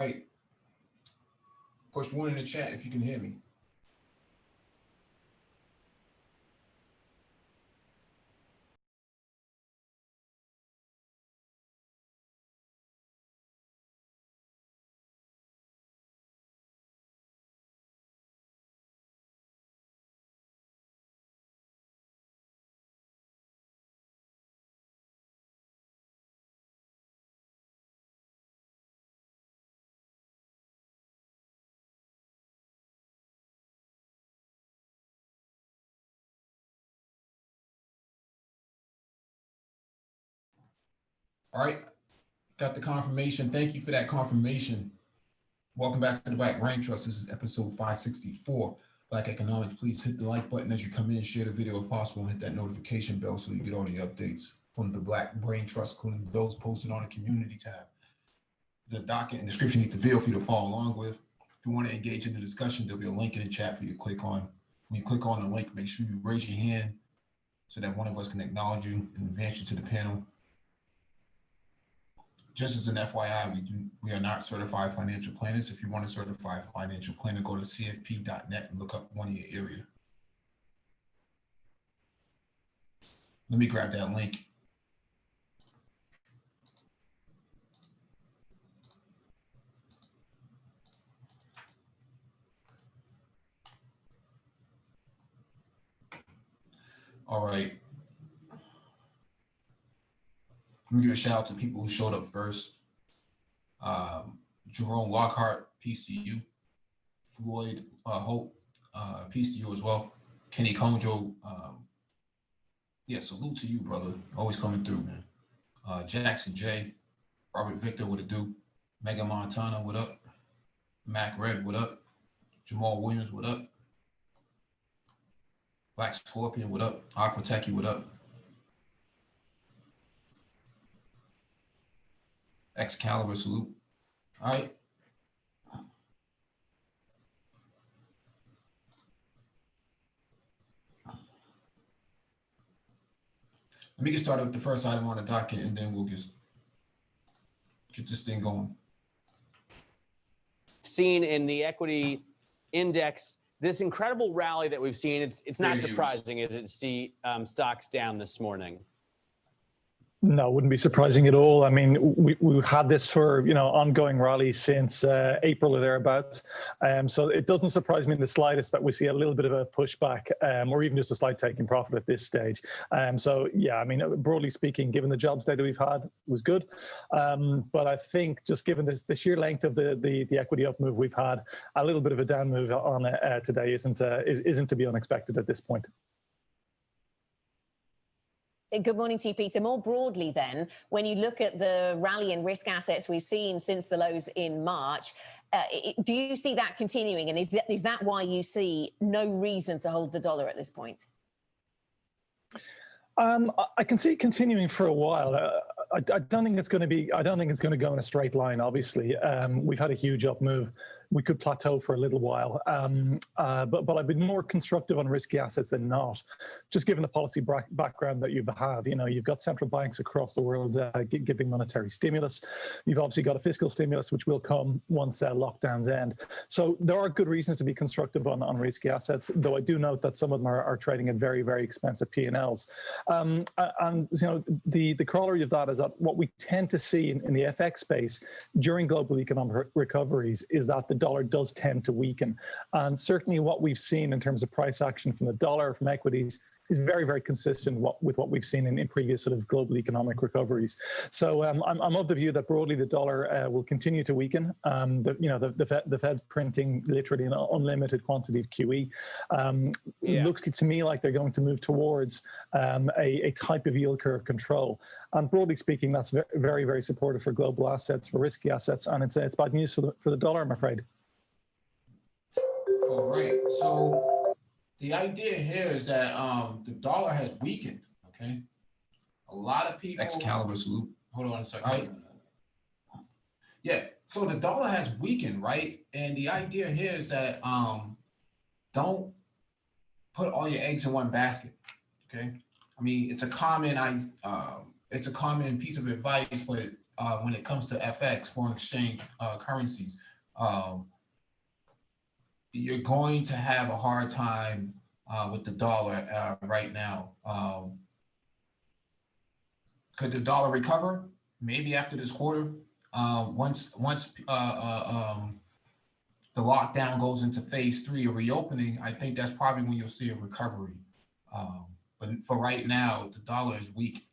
right. Push one in the chat if you can hear me. All right, got the confirmation. Thank you for that confirmation. Welcome back to the Black Brain Trust. This is episode 564. Black Economics. Please hit the like button as you come in, share the video if possible, and hit that notification bell so you get all the updates from the Black Brain Trust, including those posted on the community tab. The docket and description need the video for you to follow along with. If you want to engage in the discussion, there'll be a link in the chat for you to click on. When you click on the link, make sure you raise your hand so that one of us can acknowledge you and advance you to the panel. Just as an FYI, we are not certified financial planners. If you want a certified financial planner, go to cfp.net and look up one in your area. Let me grab that link. All right. Let me give a shout out to people who showed up first. Jerome Lockhart, peace to you. Floyd Hope, peace to you as well. Kenny Konjo, yeah, salute to you, brother. Always coming through, man. Jackson J, Robert Victor, what it do? Megan Montana, what up? Mac Red, what up? Jamal Williams, what up? Black Scorpion, what up? Aquateki, what up? Excalibur, salute. All right. Let me get started with the first item on the docket, and then we'll get this thing going. Seen in the equity index, this incredible rally that we've seen, it's not surprising, is it, to see stocks down this morning? No, it wouldn't be surprising at all. I mean, we've had this for, ongoing rallies since April or thereabouts. So it doesn't surprise me in the slightest that we see a little bit of a pushback or even just a slight taking profit at this stage. So, yeah, I mean, broadly speaking, given the jobs data we've had, it was good. But I think just given the sheer length of the equity up move we've had, a little bit of a down move on today isn't to be unexpected at this point. Good morning to you, Peter. More broadly then, when you look at the rally in risk assets we've seen since the lows in March, do you see that continuing? And is that why you see no reason to hold the dollar at this point? I can see it continuing for a while. I don't think it's going to be. I don't think it's going to go in a straight line. Obviously, we've had a huge up move. We could plateau for a little while, but I've been more constructive on risky assets than not, just given the policy background that you have. You've got central banks across the world giving monetary stimulus. You've obviously got a fiscal stimulus, which will come once lockdowns end. So there are good reasons to be constructive on risky assets, though I do note that some of them are trading at very, very expensive P&Ls. And the corollary of that is that what we tend to see in the FX space during global economic recoveries is that the dollar does tend to weaken. And certainly what we've seen in terms of price action from the dollar, from equities, is very, very consistent with what we've seen in previous sort of global economic recoveries. So I'm of the view that broadly the dollar will continue to weaken. The Fed printing literally an unlimited quantity of QE. It looks to me like they're going to move towards a type of yield curve control. And broadly speaking, that's very, very supportive for global assets, for risky assets, and it's bad news for the dollar, I'm afraid. All right, so the idea here is that the dollar has weakened, okay? A lot of people... Excalibur, salute. Hold on a second. Right. Yeah, so the dollar has weakened, right? And the idea here is that don't put all your eggs in one basket, okay? I mean, it's a common piece of advice, but when it comes to FX, foreign exchange currencies, you're going to have a hard time with the dollar right now. Could the dollar recover? Maybe after this quarter. Once the lockdown goes into phase 3 of reopening, I think that's probably when you'll see a recovery. But for right now, the dollar is weak.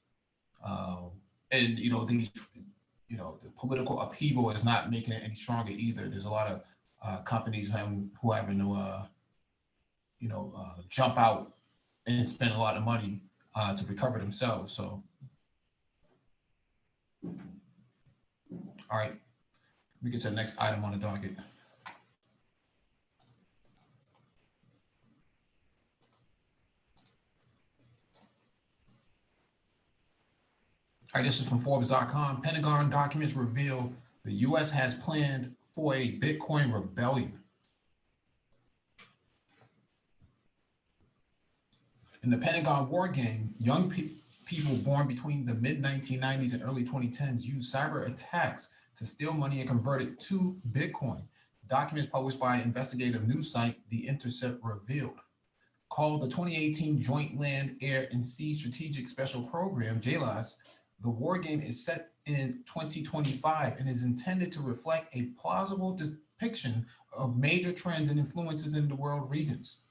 And, the political upheaval is not making it any stronger either. There's a lot of companies who having to, jump out and spend a lot of money to recover themselves. So, all right, let me get to the next item on the docket. All right, this is from Forbes.com. Pentagon documents reveal the U.S. has planned for a Bitcoin rebellion. In the Pentagon war game, young people born between the mid-1990s and early 2010s used cyber attacks to steal money and convert it to Bitcoin. Documents published by investigative news site The Intercept revealed. Called the 2018 Joint Land, Air, and Sea Strategic Special Program, JLAS, the war game is set in 2025 and is intended to reflect a plausible depiction of major trends and influences in the world regions.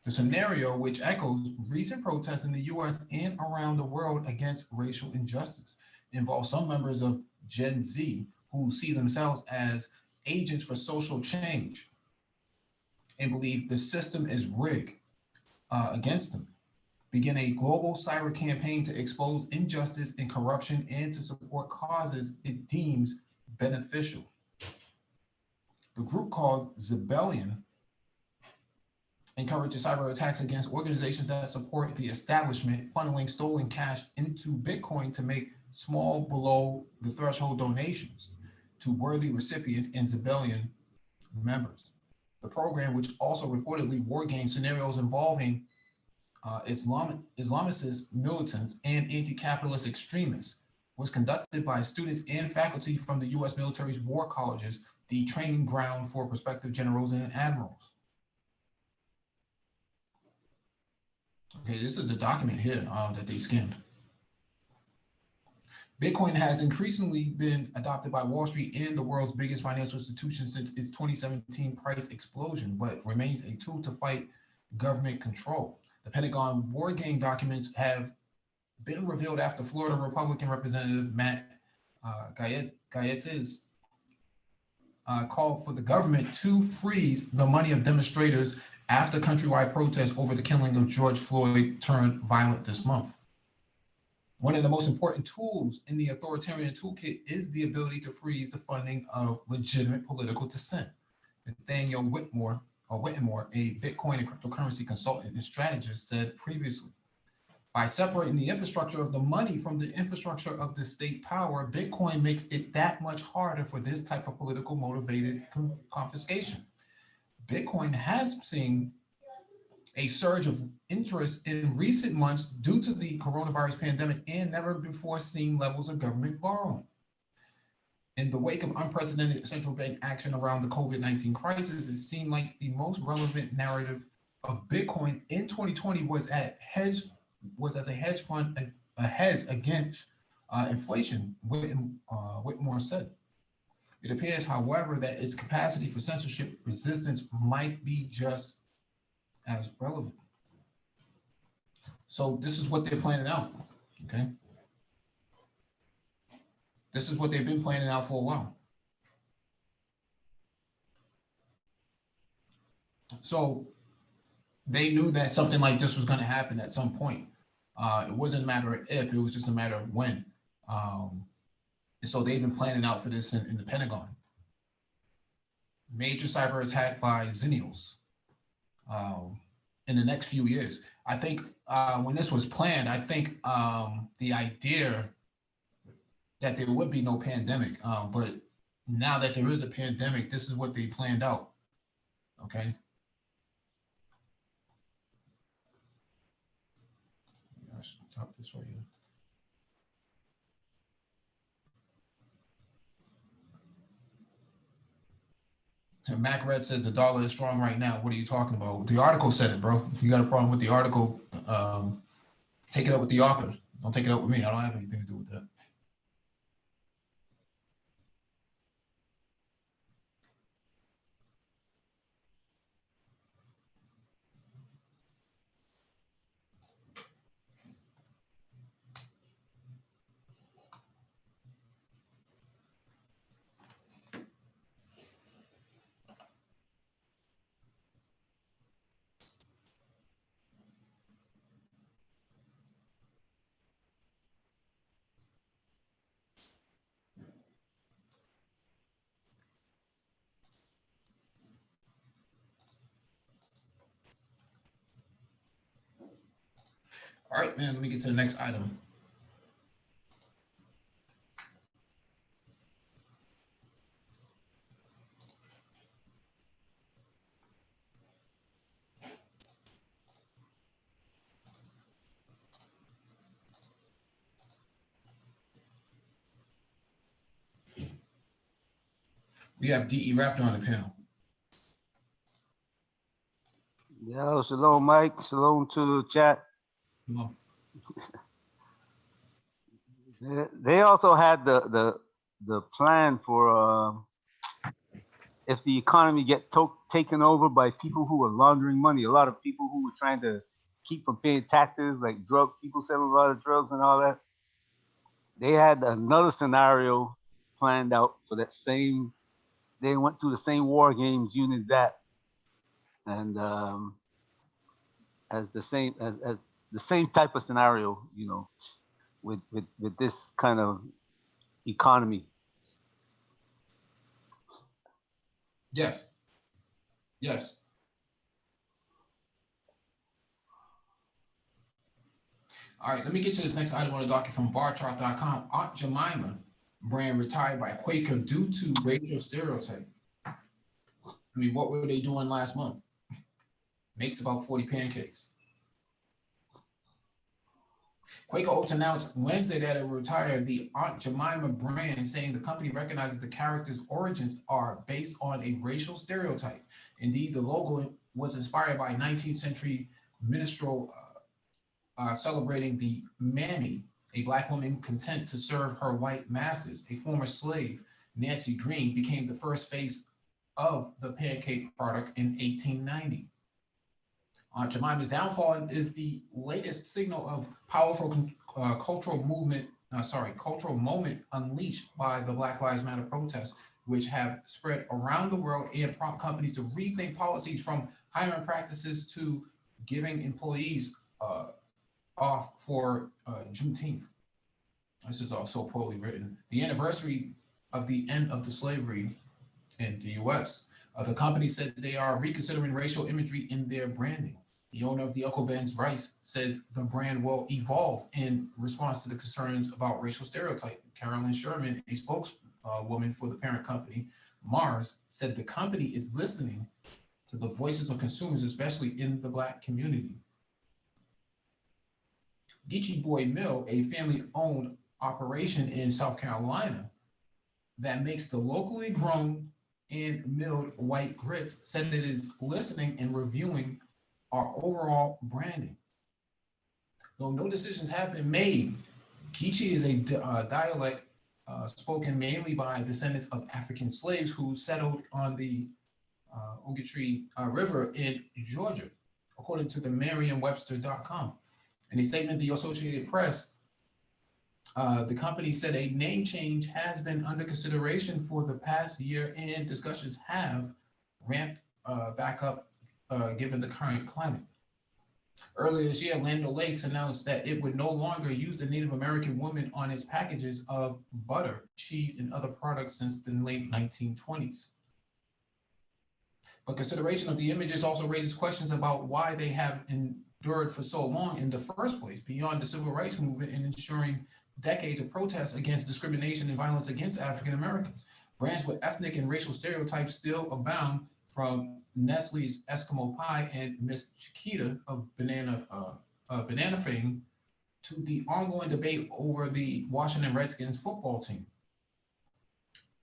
The scenario, which echoes recent protests in the US and around the world against racial injustice, involves some members of Gen Z who see themselves as agents for social change and believe the system is rigged against them. Begin a global cyber campaign to expose injustice and corruption and to support causes it deems beneficial. The group, called Zebellion, encourages cyber attacks against organizations that support the establishment, funneling stolen cash into Bitcoin to make small below the threshold donations to worthy recipients and Zebellion members. The program, which also reportedly war game scenarios involving Islamicist militants and anti-capitalist extremists, was conducted by students and faculty from the U.S. military's war colleges, the training ground for prospective generals and admirals. Okay, this is the document here that they skimmed. Bitcoin has increasingly been adopted by Wall Street and the world's biggest financial institutions since its 2017 price explosion, but remains a tool to fight government control. The Pentagon war game documents have been revealed after Florida Republican Representative Matt Gaetz called for the government to freeze the money of demonstrators after countrywide protests over the killing of George Floyd turned violent this month. One of the most important tools in the authoritarian toolkit is the ability to freeze the funding of legitimate political dissent. Nathaniel Whitmore, a Bitcoin and cryptocurrency consultant and strategist, said previously, by separating the infrastructure of the money from the infrastructure of the state power, Bitcoin makes it that much harder for this type of political motivated confiscation. Bitcoin has seen a surge of interest in recent months due to the coronavirus pandemic and never before seen levels of government borrowing. In the wake of unprecedented central bank action around the COVID-19 crisis, it seemed like the most relevant narrative of Bitcoin in 2020 was as a hedge fund, a hedge against inflation, Whitmore said. It appears, however, that its capacity for censorship resistance might be just as relevant. So this is what they're planning out, okay? This is what they've been planning out for a while. So they knew that something like this was going to happen at some point. It wasn't a matter of if, it was just a matter of when. And so they've been planning out for this in the Pentagon. Major cyber attack by Xenials in the next few years. I think when this was planned, I think the idea that there would be no pandemic, but now that there is a pandemic, this is what they planned out, okay? Stop this right here. And Mac Red says the dollar is strong right now. What are you talking about? The article said it, bro. If you got a problem with the article, take it up with the author. Don't take it up with me. I don't have anything to do with that. All right, man, let me get to the next item. We have DE Raptor on the panel. Yo, shalom, Mike. Shalom to the chat. No. They also had the plan for if the economy get taken over by people who are laundering money. A lot of people who were trying to keep from paying taxes, like people selling a lot of drugs and all that. They had another scenario planned out for that same. They went through the same war games using that, and as the same type of scenario, with this kind of economy. Yes. Yes. All right, let me get to this next item on the docket from barchart.com. Aunt Jemima brand retired by Quaker due to racial stereotype. I mean, what were they doing last month? Makes about 40 pancakes. Quaker Oats announced Wednesday that it will retire the Aunt Jemima brand, saying the company recognizes the character's origins are based on a racial stereotype. Indeed, the logo was inspired by 19th century minstrel celebrating the Mammy, a black woman content to serve her white masters. A former slave, Nancy Green, became the first face of the pancake product in 1890. Jemima's downfall is the latest signal of powerful cultural moment unleashed by the Black Lives Matter protests, which have spread around the world and prompt companies to rethink policies from hiring practices to giving employees off for Juneteenth. This is also poorly written. The anniversary of the end of the slavery in the U.S. The company said they are reconsidering racial imagery in their branding. The owner of the Uncle Ben's Rice says the brand will evolve in response to the concerns about racial stereotype. Carolyn Sherman, a spokeswoman for the parent company, Mars, said the company is listening to the voices of consumers, especially in the Black community. Geechee Boy Mill, a family-owned operation in South Carolina that makes the locally grown and milled white grits, said it is listening and reviewing our overall branding. Though no decisions have been made, Geechee is a dialect spoken mainly by descendants of African slaves who settled on the Ogeechee River in Georgia, according to the Merriam-Webster.com. In a statement, the Associated Press, the company said a name change has been under consideration for the past year and discussions have ramped back up given the current climate. Earlier this year, Land O'Lakes announced that it would no longer use the Native American woman on its packages of butter, cheese, and other products since the late 1920s. But consideration of the images also raises questions about why they have endured for so long in the first place, beyond the civil rights movement and ensuring decades of protests against discrimination and violence against African Americans. Brands with ethnic and racial stereotypes still abound, from Nestle's Eskimo Pie and Miss Chiquita of banana fame to the ongoing debate over the Washington Redskins football team.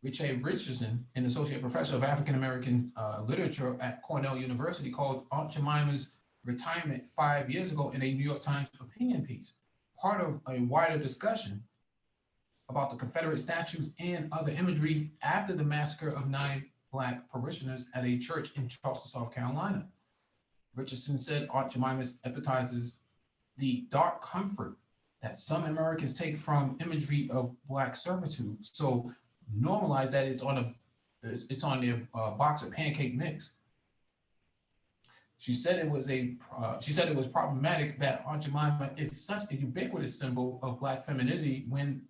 Richard Richardson, an associate professor of African American literature at Cornell University, called Aunt Jemima's retirement 5 years ago in a New York Times opinion piece, part of a wider discussion about the Confederate statues and other imagery after the massacre of 9 Black parishioners at a church in Charleston, South Carolina. Richardson said Aunt Jemima epitomizes the dark comfort that some Americans take from imagery of Black servitude. So normalize that it's on their box of pancake mix. She said it was problematic that Aunt Jemima is such a ubiquitous symbol of Black femininity when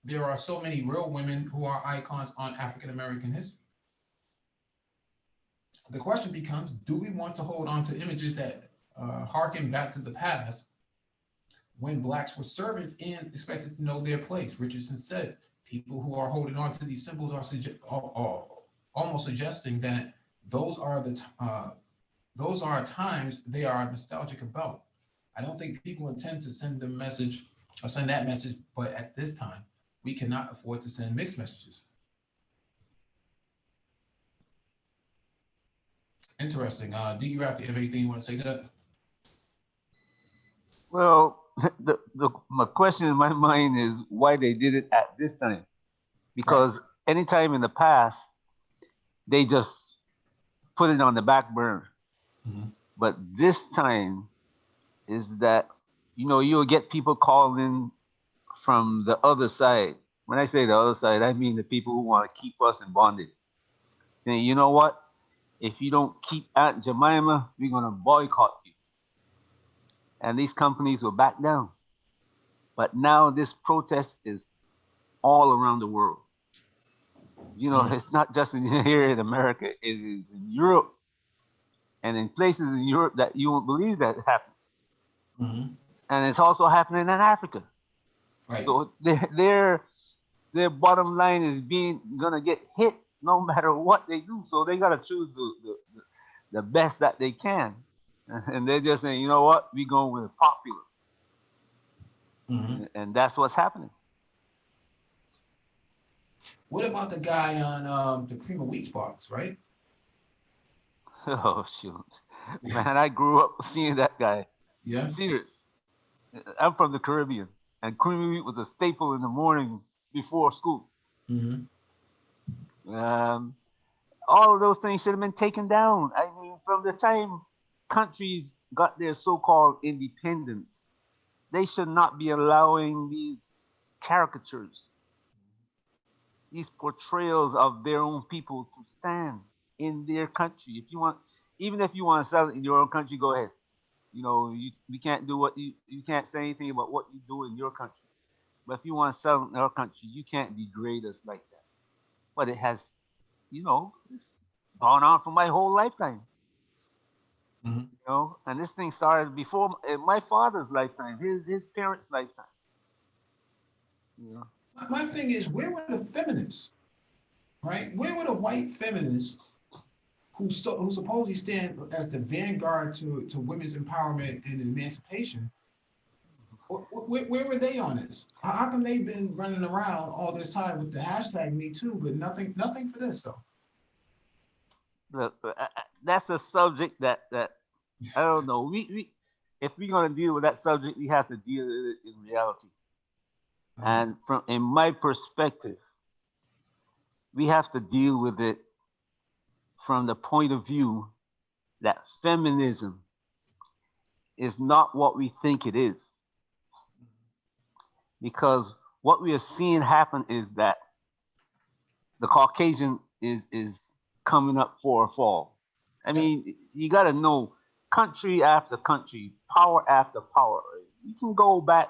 there are so many real women who are icons on African American history. The question becomes, do we want to hold on to images that harken back to the past when Blacks were servants and expected to know their place? Richardson said people who are holding on to these symbols are almost suggesting that those are times they are nostalgic about. I don't think people intend to send the message or send that message, but at this time, we cannot afford to send mixed messages. Interesting. D. Rap, do you have anything you want to say to that? Well, my question in my mind is why they did it at this time. Because anytime in the past, they just put it on the back burner. Mm-hmm. But this time is that, you'll get people calling from the other side. When I say the other side, I mean the people who want to keep us in bondage. Saying, you know what? If you don't keep Aunt Jemima, we're going to boycott you. And these companies will back down. But now this protest is all around the world. It's not just here in America. It is in Europe and in places in Europe that you won't believe that happened. Mm-hmm. And it's also happening in Africa. Right. So their bottom line is gonna get hit no matter what they do. So they gotta choose the best that they can. And they're just saying, you know what, we going with popular. Mm-hmm. And that's what's happening. What about the guy on the cream of wheat box, right? Oh, shoot. Man, I grew up seeing that guy. Yeah. Serious. I'm from the Caribbean, and cream of wheat was a staple in the morning before school. Mm-hmm. All of those things should have been taken down. I mean, from the time countries got their so-called independence, they should not be allowing these caricatures, these portrayals of their own people to stand in their country. Even if you want to sell it in your own country, go ahead. We can't do you can't say anything about what you do in your country. But if you want to sell it in our country, you can't degrade us like that. But it has, it's gone on for my whole lifetime. Mm-hmm. And this thing started before my father's lifetime, his parents' lifetime. My thing is, where were the feminists, right? Where were the white feminists who supposedly stand as the vanguard to women's empowerment and emancipation? Where were they on this? How come they've been running around all this time with the hashtag Me Too, but nothing for this though? Look, that's a subject that I don't know. We if we're gonna deal with that subject, we have to deal with it in reality. And in my perspective, we have to deal with it from the point of view that feminism is not what we think it is. Because what we are seeing happen is that the Caucasian is coming up for a fall. I mean, you got to know country after country, power after power. You can go back,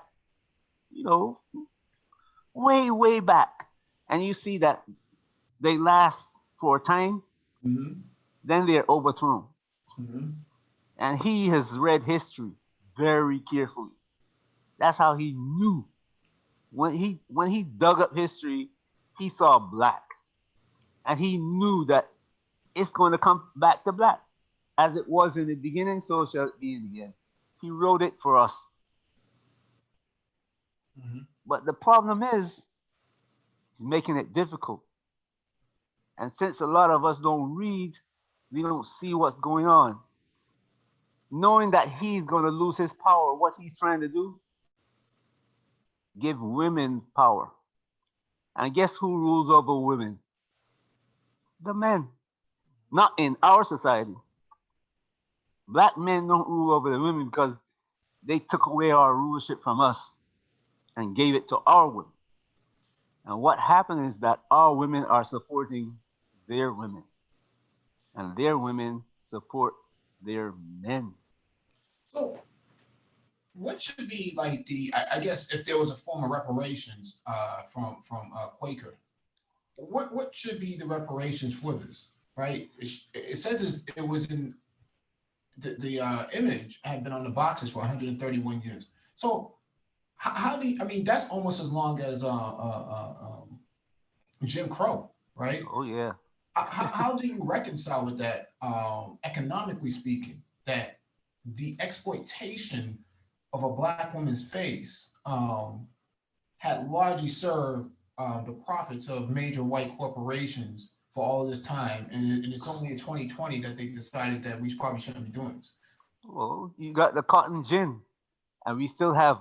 way, way back, and you see that they last for a time, mm-hmm. Then they're overthrown. Mm-hmm. And he has read history very carefully. That's how he knew. When he dug up history, he saw black. And he knew that it's going to come back to black. As it was in the beginning, so shall it be in the end. He wrote it for us. Mm-hmm. But the problem is, he's making it difficult. And since a lot of us don't read, we don't see what's going on. Knowing that he's going to lose his power, what he's trying to do, give women power. And guess who rules over women? The men. Not in our society. Black men don't rule over the women because they took away our rulership from us and gave it to our women. And what happened is that our women are supporting their women, and their women support their men. So, what should be like I guess if there was a form of reparations from Quaker, what should be the reparations for this? Right? It says it was in the image had been on the boxes for 131 years. So how do you, I mean that's almost as long as Jim Crow, right? Oh yeah. How do you reconcile with that, economically speaking, that the exploitation of a black woman's face had largely served the profits of major white corporations for all this time, and it's only in 2020 that they decided that we probably shouldn't be doing this. Well, you got the cotton gin, and we still have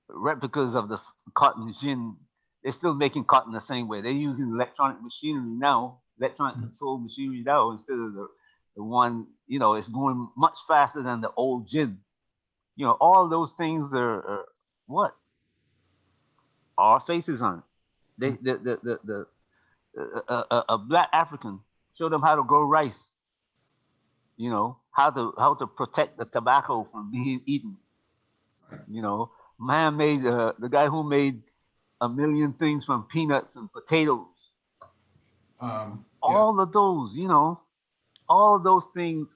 replicas of the cotton gin. They're still making cotton the same way. They're using electronic machinery now, electronic control machinery now, instead of the one, it's going much faster than the old gin. All those things are what? Our faces on it. A black African, show them how to grow rice. How to protect the tobacco from being eaten. Man made the guy who made a million things from peanuts and potatoes. Yeah. All of those, all of those things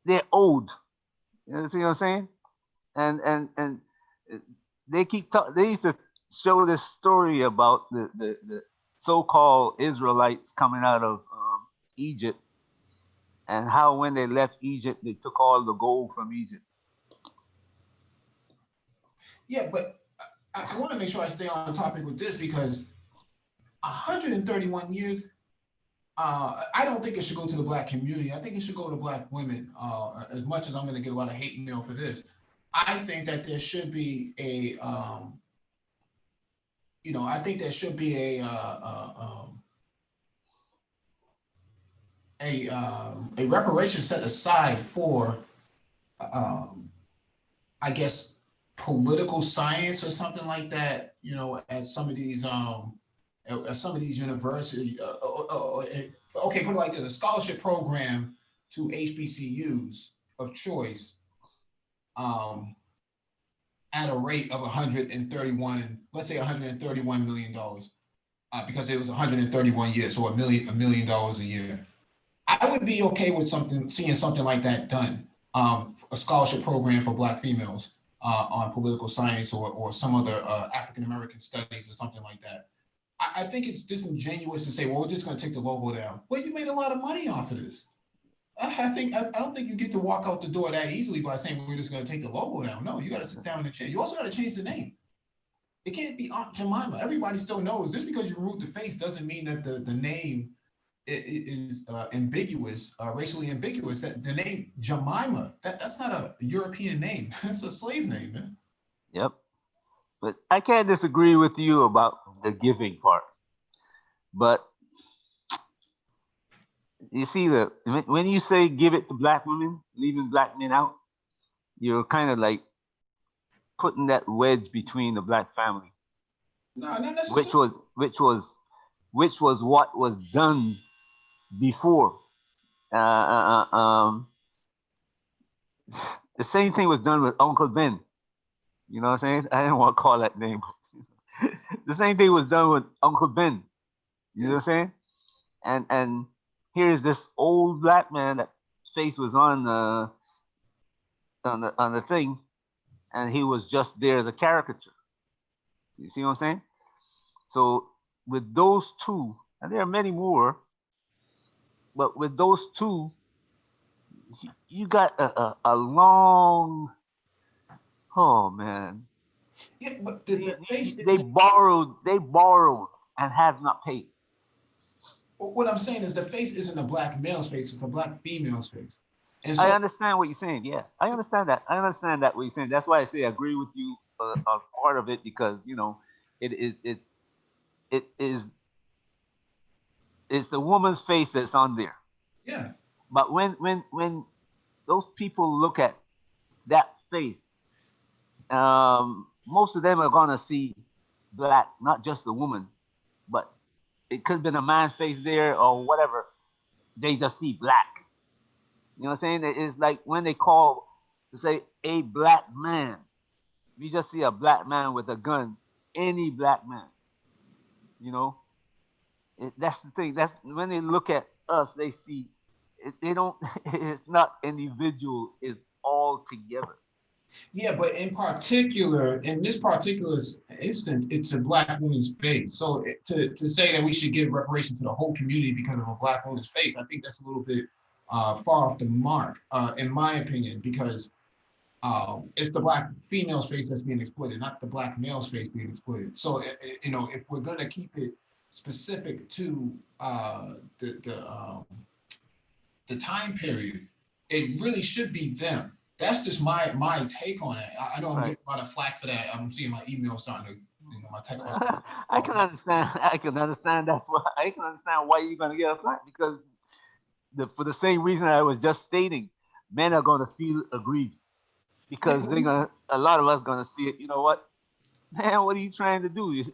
they're old. You see what I'm saying? And they used to show this story about the so-called Israelites coming out of Egypt, and how when they left Egypt, they took all the gold from Egypt. Yeah, but I want to make sure I stay on topic with this because 131 years, I don't think it should go to the black community. I think it should go to black women. As much as I'm going to get a lot of hate mail for this, I think that there should be I think there should be a reparation set aside for, I guess, political science or something like that. At some of these universities. Okay, put it like this: a scholarship program to HBCUs of choice, at a rate of 131, let's say $131 million, because it was 131 years, so $1 million a year. I would be okay with seeing something like that done. A scholarship program for black females on political science or some other African American studies or something like that. I think it's disingenuous to say, well, we're just going to take the logo down. Well, you made a lot of money off of this. I don't think you get to walk out the door that easily by saying we're just going to take the logo down. No, you got to sit down in the chair. You also got to change the name. It can't be Aunt Jemima. Everybody still knows. Just because you remove the face doesn't mean that the name is ambiguous, racially ambiguous. That the name Jemima, that's not a European name. That's a slave name, man. Yep. But I can't disagree with you about the giving part. But you see, when you say give it to black women, leaving black men out, you're kind of like putting that wedge between the black family. No, not necessarily. Which was what was done before. The same thing was done with Uncle Ben. You know what I'm saying? I didn't want to call that name. The same thing was done with Uncle Ben. You know what I'm saying? And here's this old black man that face was on the thing, and he was just there as a caricature. You see what I'm saying? So with those two, and there are many more, but with those two, you got a long. Oh man. Yeah, but They borrowed and have not paid. Well, what I'm saying is the face isn't a black male's face; it's a black female's face. And I so, understand what you're saying. Yeah, I understand that. I understand that what you're saying. That's why I say I agree with you on part of it because it is it is it's the woman's face that's on there. yeah, But when those people look at that face, most of them are gonna see black, not just the woman, but it could have been a man's face there or whatever. They just see black. You know what I'm saying? It's like when they call to say a black man. You just see a black man with a gun, any black man. You know, that's the thing. That's when they look at us, they see they don't. It's not individual. It's all together. yeah. But in this particular instance, it's a black woman's face. So to say that we should give reparations to the whole community because of a black woman's face, I think that's a little bit far off the mark, in my opinion, because it's the black female's face that's being exploited, not the black male's face being exploited. So, if we're going to keep it specific to the time period, it really should be them. That's just my take on it. I know I'm getting a lot of flack for that. I'm seeing my email starting to, my text message. I can understand. I can understand. That's why I can understand why you're gonna get a flat because for the same reason I was just stating, men are gonna feel aggrieved because a lot of us gonna see it. You know what, man? What are you trying to do?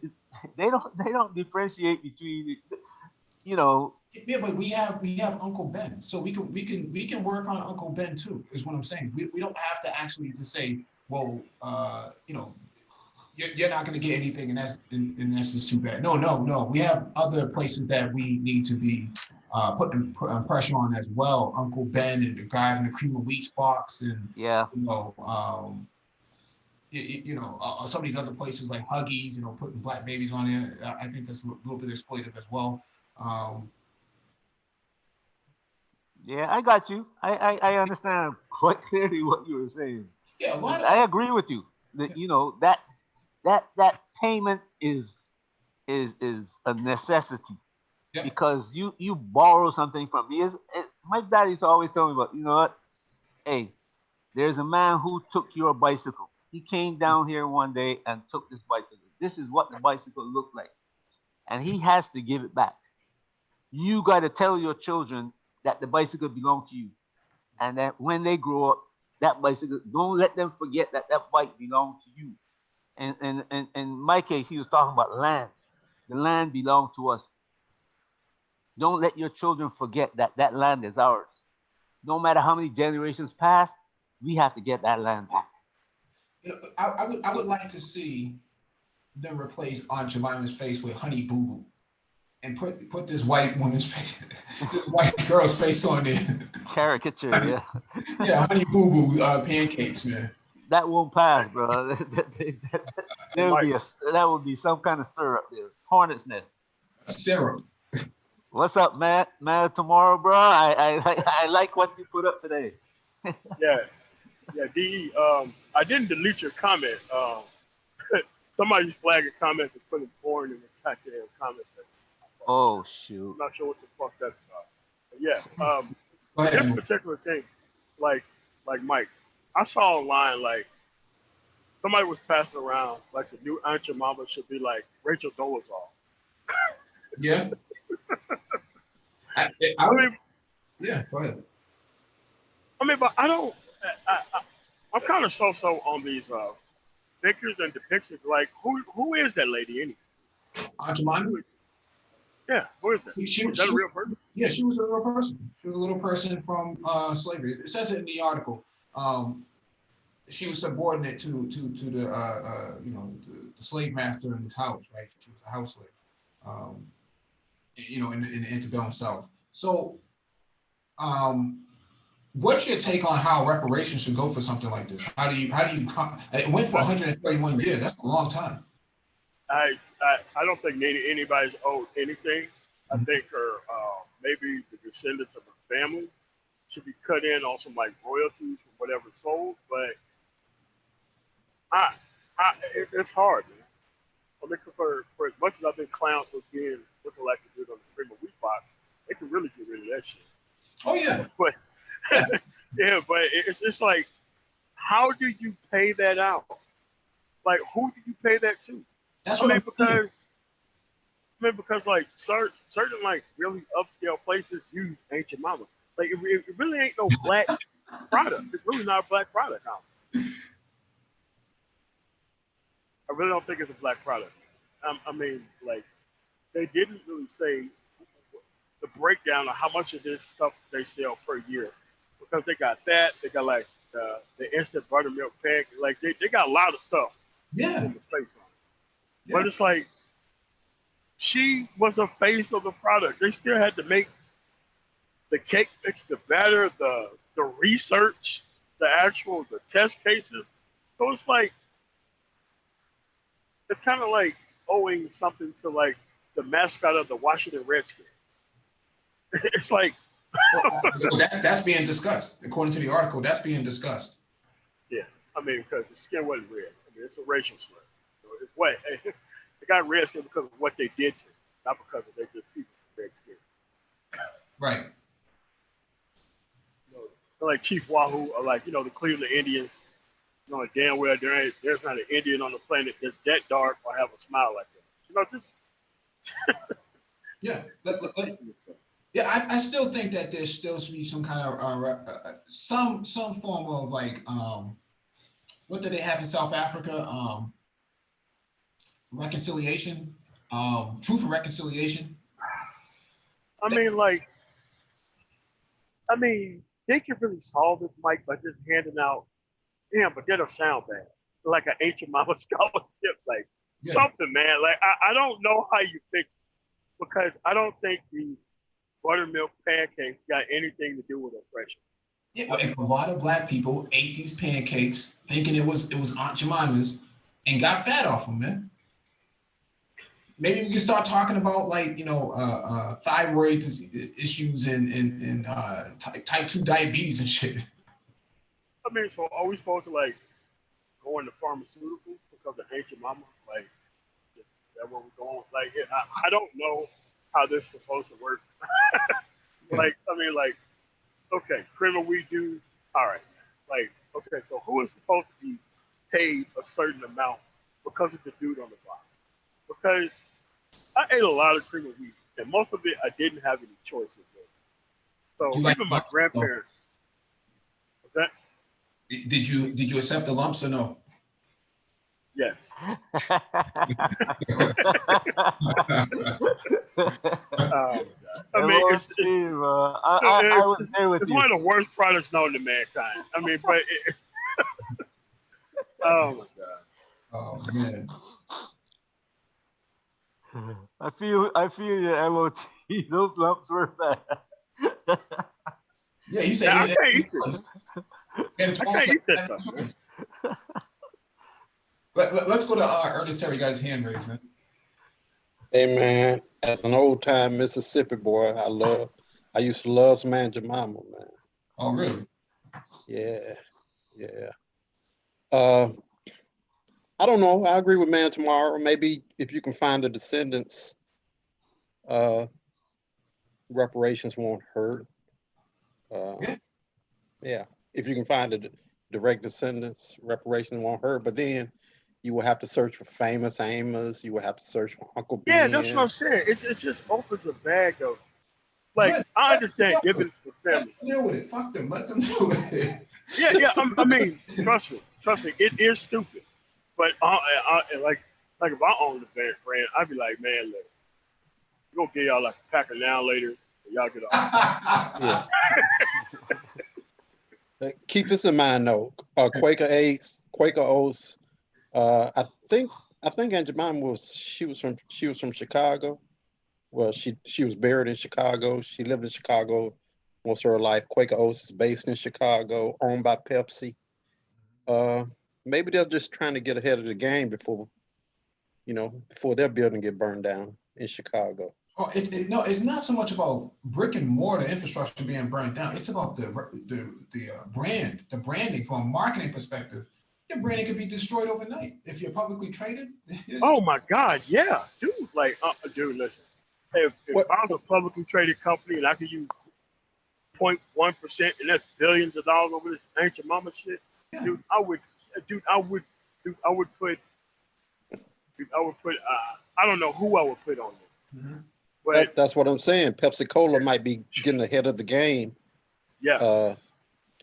They don't differentiate between, Yeah, but we have Uncle Ben, so we can work on Uncle Ben too. Is what I'm saying. We don't have to actually just say, well, you're not going to get anything, and that's just too bad. No. We have other places that we need to be putting pressure on as well. Uncle Ben and the guy in the cream of wheat box, and some of these other places like Huggies, putting black babies on there. I think that's a little bit exploitive as well. Yeah, I got you. I understand quite clearly what you were saying. Yeah, I agree with you. That that payment is a necessity because you borrow something from me. My daddy's always telling me about, you know what? Hey, there's a man who took your bicycle. He came down here one day and took this bicycle. This is what the bicycle looked like, and he has to give it back. You got to tell your children that the bicycle belonged to you, and that when they grow up, that bicycle, don't let them forget that bike belonged to you. And in my case, he was talking about land. The land belonged to us. Don't let your children forget that land is ours. No matter how many generations pass, we have to get that land back. I would like to see them replace Aunt Jemima's face with Honey Boo Boo, and put this white woman's face, this white girl's face on there. Caricature, yeah. Yeah, Honey Boo Boo pancakes, man. That won't pass, bro. That would be some kind of syrup there. Hornet's nest. Syrup. What's up, Matt? Matt, tomorrow, bro. I like what you put up today. Yeah, DE. I didn't delete your comment. Somebody's flagging comments and putting porn in the goddamn comment section. Oh shoot! I'm not sure what the fuck that's about. But yeah, this particular thing, like Mike, I saw online like somebody was passing around like the new Aunt Jemima should be like Rachel Dolezal. Yeah. I mean, yeah. Go ahead. I mean, but I don't. I'm kind of so on these pictures and depictions. Like, who is that lady anyway? Aunt Jemima? Yeah, who is that? Is that a real person? Yeah, she was a real person. She was a little person from slavery. It says it in the article. She was subordinate to the the slave master in his house, right? She was a house slave, in the antebellum South. So, what's your take on how reparations should go for something like this? How do you? It went for 131 years. That's a long time. I don't think anybody's owed anything. I think her maybe the descendants of her family should be cut in on some like royalties for whatever sold. But it's hard, man. I mean, for as much as I've been clowned for being looking like the dude on the Cream of Wheat box, they can really get rid of that shit. Oh yeah. But yeah, but it's like, how do you pay that out? Like, who do you pay that to? That's what because like certain like really upscale places use Ancient Mama. Like it really ain't no black product. It's really not a black product now. I really don't think it's a black product. I mean, like, they didn't really say the breakdown of how much of this stuff they sell per year, because they got that. They got like the instant buttermilk pack. Like they got a lot of stuff. Yeah. In the face on it. Yeah. But it's like, she was a face of the product. They still had to make the cake mix, the batter, the research, the test cases. So it's like, it's kind of like owing something to like the mascot of the Washington Redskins. It's like, that's being discussed. According to the article, that's being discussed. yeah, I mean, because the skin wasn't red. I mean, it's a racial slur. So it's what they got red skin because of what they did to them, not because of they're just people with red skin. Right. You know, like Chief Wahoo, or like, the Cleveland Indians. Damn well there's not an Indian on the planet that's that dark or have a smile like that. Just yeah. Yeah, I still think that there still should be some kind of some form of like what do they have in South Africa? Reconciliation, truth and reconciliation. They can really solve this, Mike, by just handing out. Damn, but that'll sound bad. Like an Ancient Mama scholarship, like something, man. Like I don't know how you fix it, because I don't think the buttermilk pancakes got anything to do with oppression. Yeah, well, a lot of black people ate these pancakes thinking it was Aunt Jemima's and got fat off them, man. Maybe we can start talking about like thyroid issues and type 2 diabetes and shit. I mean, so are we supposed to like go into pharmaceuticals because of Ancient Mama? Like, is that where we're going? Like, I don't know how this is supposed to work. Okay, Cream of Wheat dude, all right. Like, okay, so who is supposed to be paid a certain amount because of the dude on the box? Because I ate a lot of Cream of Wheat, and most of it I didn't have any choices with. So even my grandparents. What's that? Did you accept the lumps or no? Yes. I mean, was there with it's you. one of the worst products known to mankind. I mean, but oh my god. Oh man. I feel your MOT. Those lumps were bad. Yeah, you said I can't eat this. I can't eat that stuff, man. Let's go to Ernest Terry. Got his hand raised, man. Hey man, as an old time Mississippi boy, I used to love some Aunt Jemima, man. Oh really? Yeah. I don't know. I agree with Man Tomorrow. Maybe if you can find the descendants, reparations won't hurt. Yeah. If you can find the direct descendants, reparations won't hurt. But then you will have to search for famous Amos. You will have to search for Uncle Ben. Yeah, that's what I'm saying. It just opens a bag of, like, I understand giving to families. Deal with it. Fuck them. Let them do it. Yeah. I mean, trust me. It is stupid. But like if I owned the brand, I'd be like, man, look, we're gonna get y'all like a pack of now later, and y'all get off. Yeah. Keep this in mind, though. Quaker Oats. I think Aunt Jemima was from Chicago. Well, she was buried in Chicago. She lived in Chicago most of her life. Quaker Oats is based in Chicago, owned by Pepsi. Maybe they're just trying to get ahead of the game before their building get burned down in Chicago. Oh, it's not so much about brick and mortar infrastructure being burned down. It's about the branding from a marketing perspective. Your branding could be destroyed overnight if you're publicly traded. Oh my God, yeah, dude. Like, dude, listen. If I was a publicly traded company and I could use 0.1%, and that's billions of dollars over this ancient mama shit, Yeah. dude, I would put, I don't know who I would put on it, but That's what I'm saying. Pepsi Cola might be getting ahead of the game. yeah,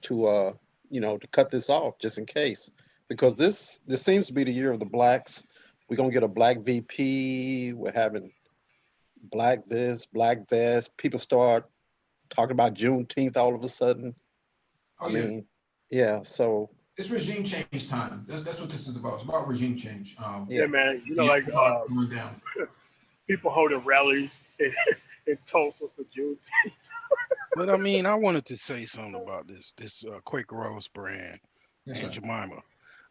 To to cut this off just in case, because this seems to be the year of the blacks. We're gonna get a black VP. We're having black this, black that. People start talking about Juneteenth all of a sudden. Oh, I mean, yeah. So it's regime change time. That's what this is about. It's about regime change. yeah, man. You know, Yeah, like going down. people holding rallies in Tulsa for June. But I mean, I wanted to say something about this Quaker Oats brand, Yes, Aunt sir. Jemima.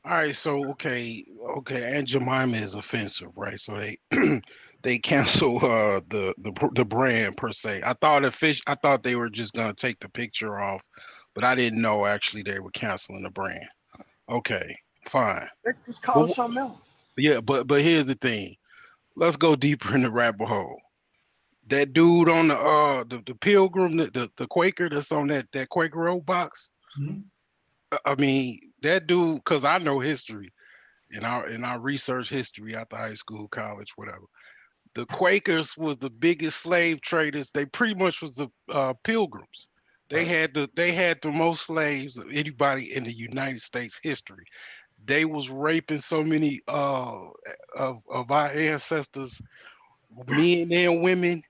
All right, so okay, Aunt Jemima is offensive, right? So they they cancel the brand per se. I thought they were just gonna take the picture off, but I didn't know actually they were canceling the brand. Okay, fine. They just call it But something else. yeah, but here's the thing. Let's go deeper in the rabbit hole. That dude on the Pilgrim, the Quaker that's on that Quaker Road box. Mhm. I mean, that dude, because I know history and I research history after high school, college, whatever. The Quakers was the biggest slave traders. They pretty much was the Pilgrims. They Right. had the most slaves of anybody in the United States history. They was raping so many of our ancestors, men and women.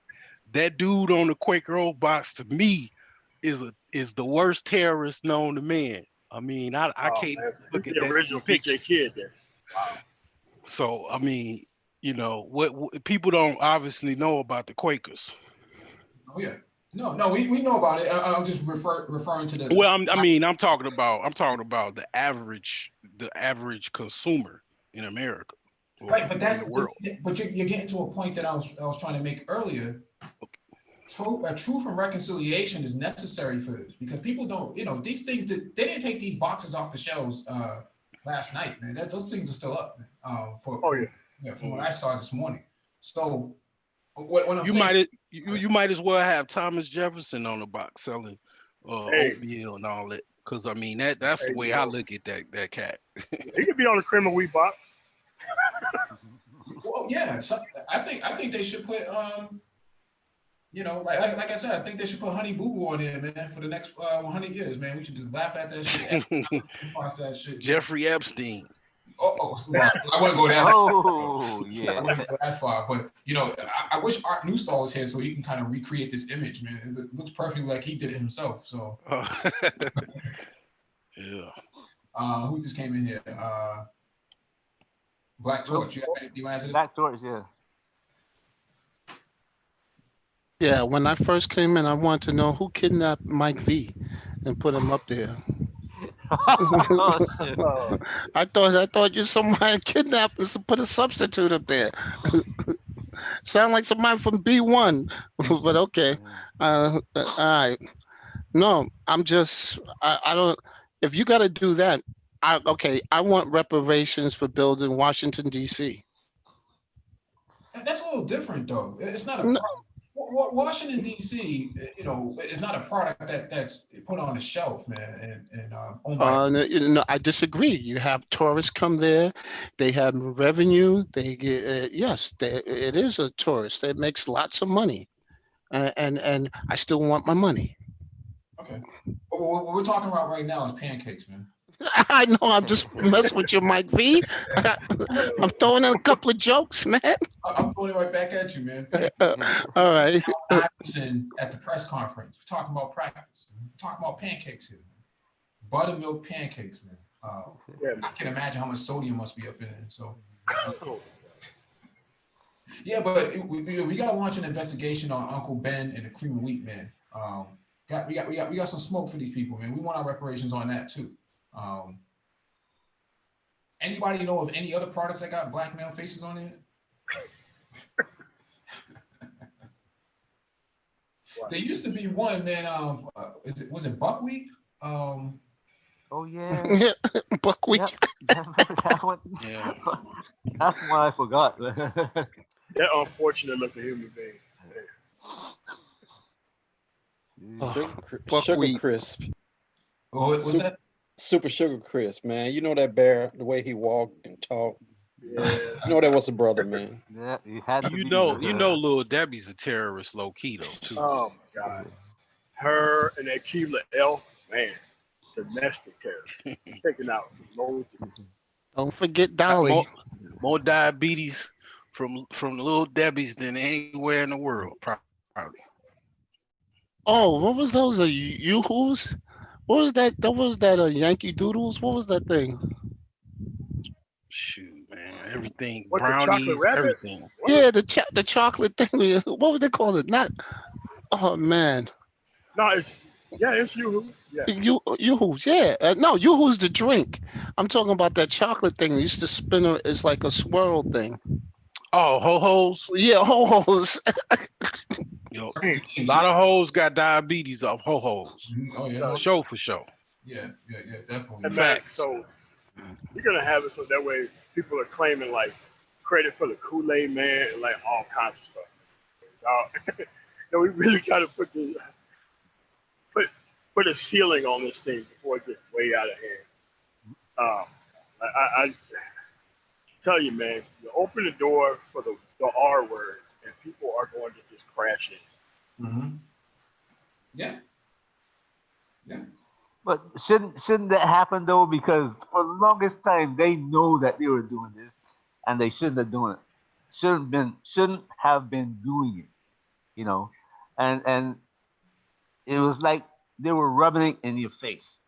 That dude on the Quaker Oat box to me is the worst terrorist known to man. I mean, I Oh can't man, this look is at the that original picture. PJ Kid there. Wow. So I mean, what people don't obviously know about the Quakers. Oh yeah. No, we know about it. I'm just referring to the. Well, I'm talking about the average consumer in America or Right, but in the world. you're getting to a point that I was trying to make earlier. Truth and reconciliation is necessary for this because people don't, these things that they didn't take these boxes off the shelves last night, man. Those things are still up, man. Oh yeah. From what I saw this morning. So what I'm You saying, you might as well have Thomas Jefferson on the box selling Hey, oatmeal and all that. Because I mean that's the hey, way I look at that cat. he could be on the cream of wheat box. well, yeah. So I think they should put like I said, I think they should put Honey Boo Boo on there, man, for the next 100 years, man. We should just laugh at that shit, across that shit, man. Jeffrey Epstein. Well, I wouldn't go that. Oh, I yeah. wouldn't go that far, but I wish Art Newstall was here so he can kind of recreate this image, man. It looks perfectly like he did it himself. So, Yeah. who just came in here? Black Torch. You want to answer this? Black Torch, yeah. Yeah, when I first came in, I wanted to know who kidnapped Mike V and put him up there. Oh, shit. I thought you somebody kidnapped us to put a substitute up there. Sound like somebody from B1, but okay. All right. No, I don't. If you got to do that, I want reparations for building Washington D.C. That's a little different, though. It's not a product. Washington D.C. Is not a product that's put on the shelf, man, and owned by. I disagree. You have tourists come there, they have revenue. They get yes, it is a tourist. It makes lots of money, and I still want my money. Okay, but what we're talking about right now is pancakes, man. I know. I'm just messing with you, Mike V. I'm throwing in a couple of jokes, man. I'm throwing it right back at you, man. All right. Iverson at the press conference. We're talking about practice. We're talking about pancakes here, man. Buttermilk pancakes, man. I can imagine how much sodium must be up in it. So, yeah, but we got to launch an investigation on Uncle Ben and the cream of wheat, man. We got some smoke for these people, man. We want our reparations on that too. Anybody know of any other products that got black male faces on it? There used to be one, man. Was it buckwheat? Oh yeah. Buckwheat. Yep. That one. Yeah. That's why I forgot. That unfortunate looking human being. Sugar, sugar Buckwheat. crisp. Oh, what's Super, that? super sugar crisp, man. You know that bear, the way he walked and talked. Yeah. You know that was a brother, man. Yeah, it had to You be. know, Lil Debbie's a terrorist, low key though too. Oh my God. Her and that Keela L, man, domestic terrorists, taking out loads of Don't forget Got Dolly. more diabetes from Lil Debbie's than anywhere in the world, probably. Oh, what was those? Yoo-hoos? What was that? That was that Yankee Doodles? What was that thing? Shoot, man, everything what the chocolate brownie, rabbit? everything. What? Yeah, the chocolate thing. What would they call it? Not. Oh man, No, it's you. Yeah. Yoo-hoos. Yeah, no, Yoo-hoos the drink. I'm talking about that chocolate thing. They used to spin. It's like a swirl thing. Oh, ho hos. Yeah, ho-hos. Yo, Hey, a lot of hoes got diabetes off ho hos. Oh yeah, so, Show for show. yeah, definitely. and man, Facts. so you're gonna have it so that way people are claiming like credit for the Kool-Aid Man and like all kinds of stuff. We really gotta put put a ceiling on this thing before it gets way out of hand. I tell you, man, you open the door for the R word, and people are going to just crash in. Mm-hmm. Yeah. Yeah. But shouldn't that happen though? Because for the longest time they know that they were doing this, and they shouldn't have done it. Shouldn't have been doing it. You know, and it was like they were rubbing it in your face.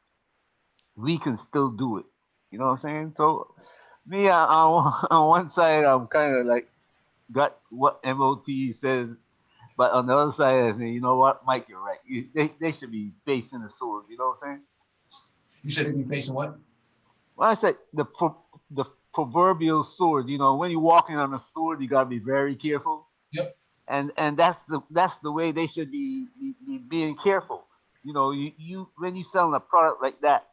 We can still do it. You know what I'm saying? So me on one side, I'm kind of like got what MOT says, but on the other side, I say, you know what, Mike, you're right. They should be facing the sword. You know what I'm saying? You said they'd be facing what? When I said the proverbial sword, you know, when you're walking on a sword, you gotta be very careful. Yep. And that's the way they should be being careful. You know, you when you selling a product like that,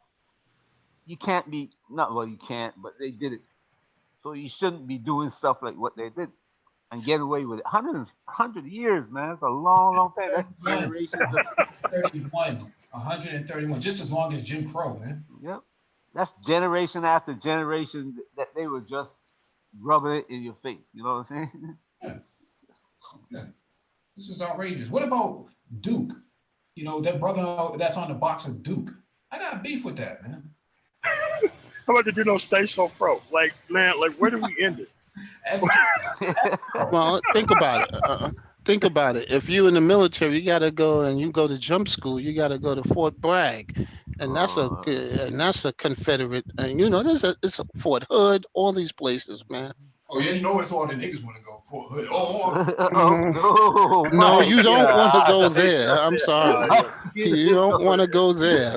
you can't be not well, you can't, but they did it. So you shouldn't be doing stuff like what they did and get away with it. 100 years, man. It's a long, long time. That's 31. generations. 31. 131. Just as long as Jim Crow, man. Yep. That's generation after generation that they were just rubbing it in your face. You know what I'm saying? Yeah. Yeah. This is outrageous. What about Duke? You know, that brother that's on the box of Duke. I got beef with that, man. How about the stay so pro? Like, man, like where do we end it? Well, think about it. Think about it. If you in the military, you gotta go and you go to jump school. You gotta go to Fort Bragg, and that's a Confederate. And you know, it's a Fort Hood. All these places, man. Oh yeah, you know it's all the niggas want to go Fort Hood. Oh, Oh, no, No, you don't yeah. want to go there. I'm sorry. You don't want to go there.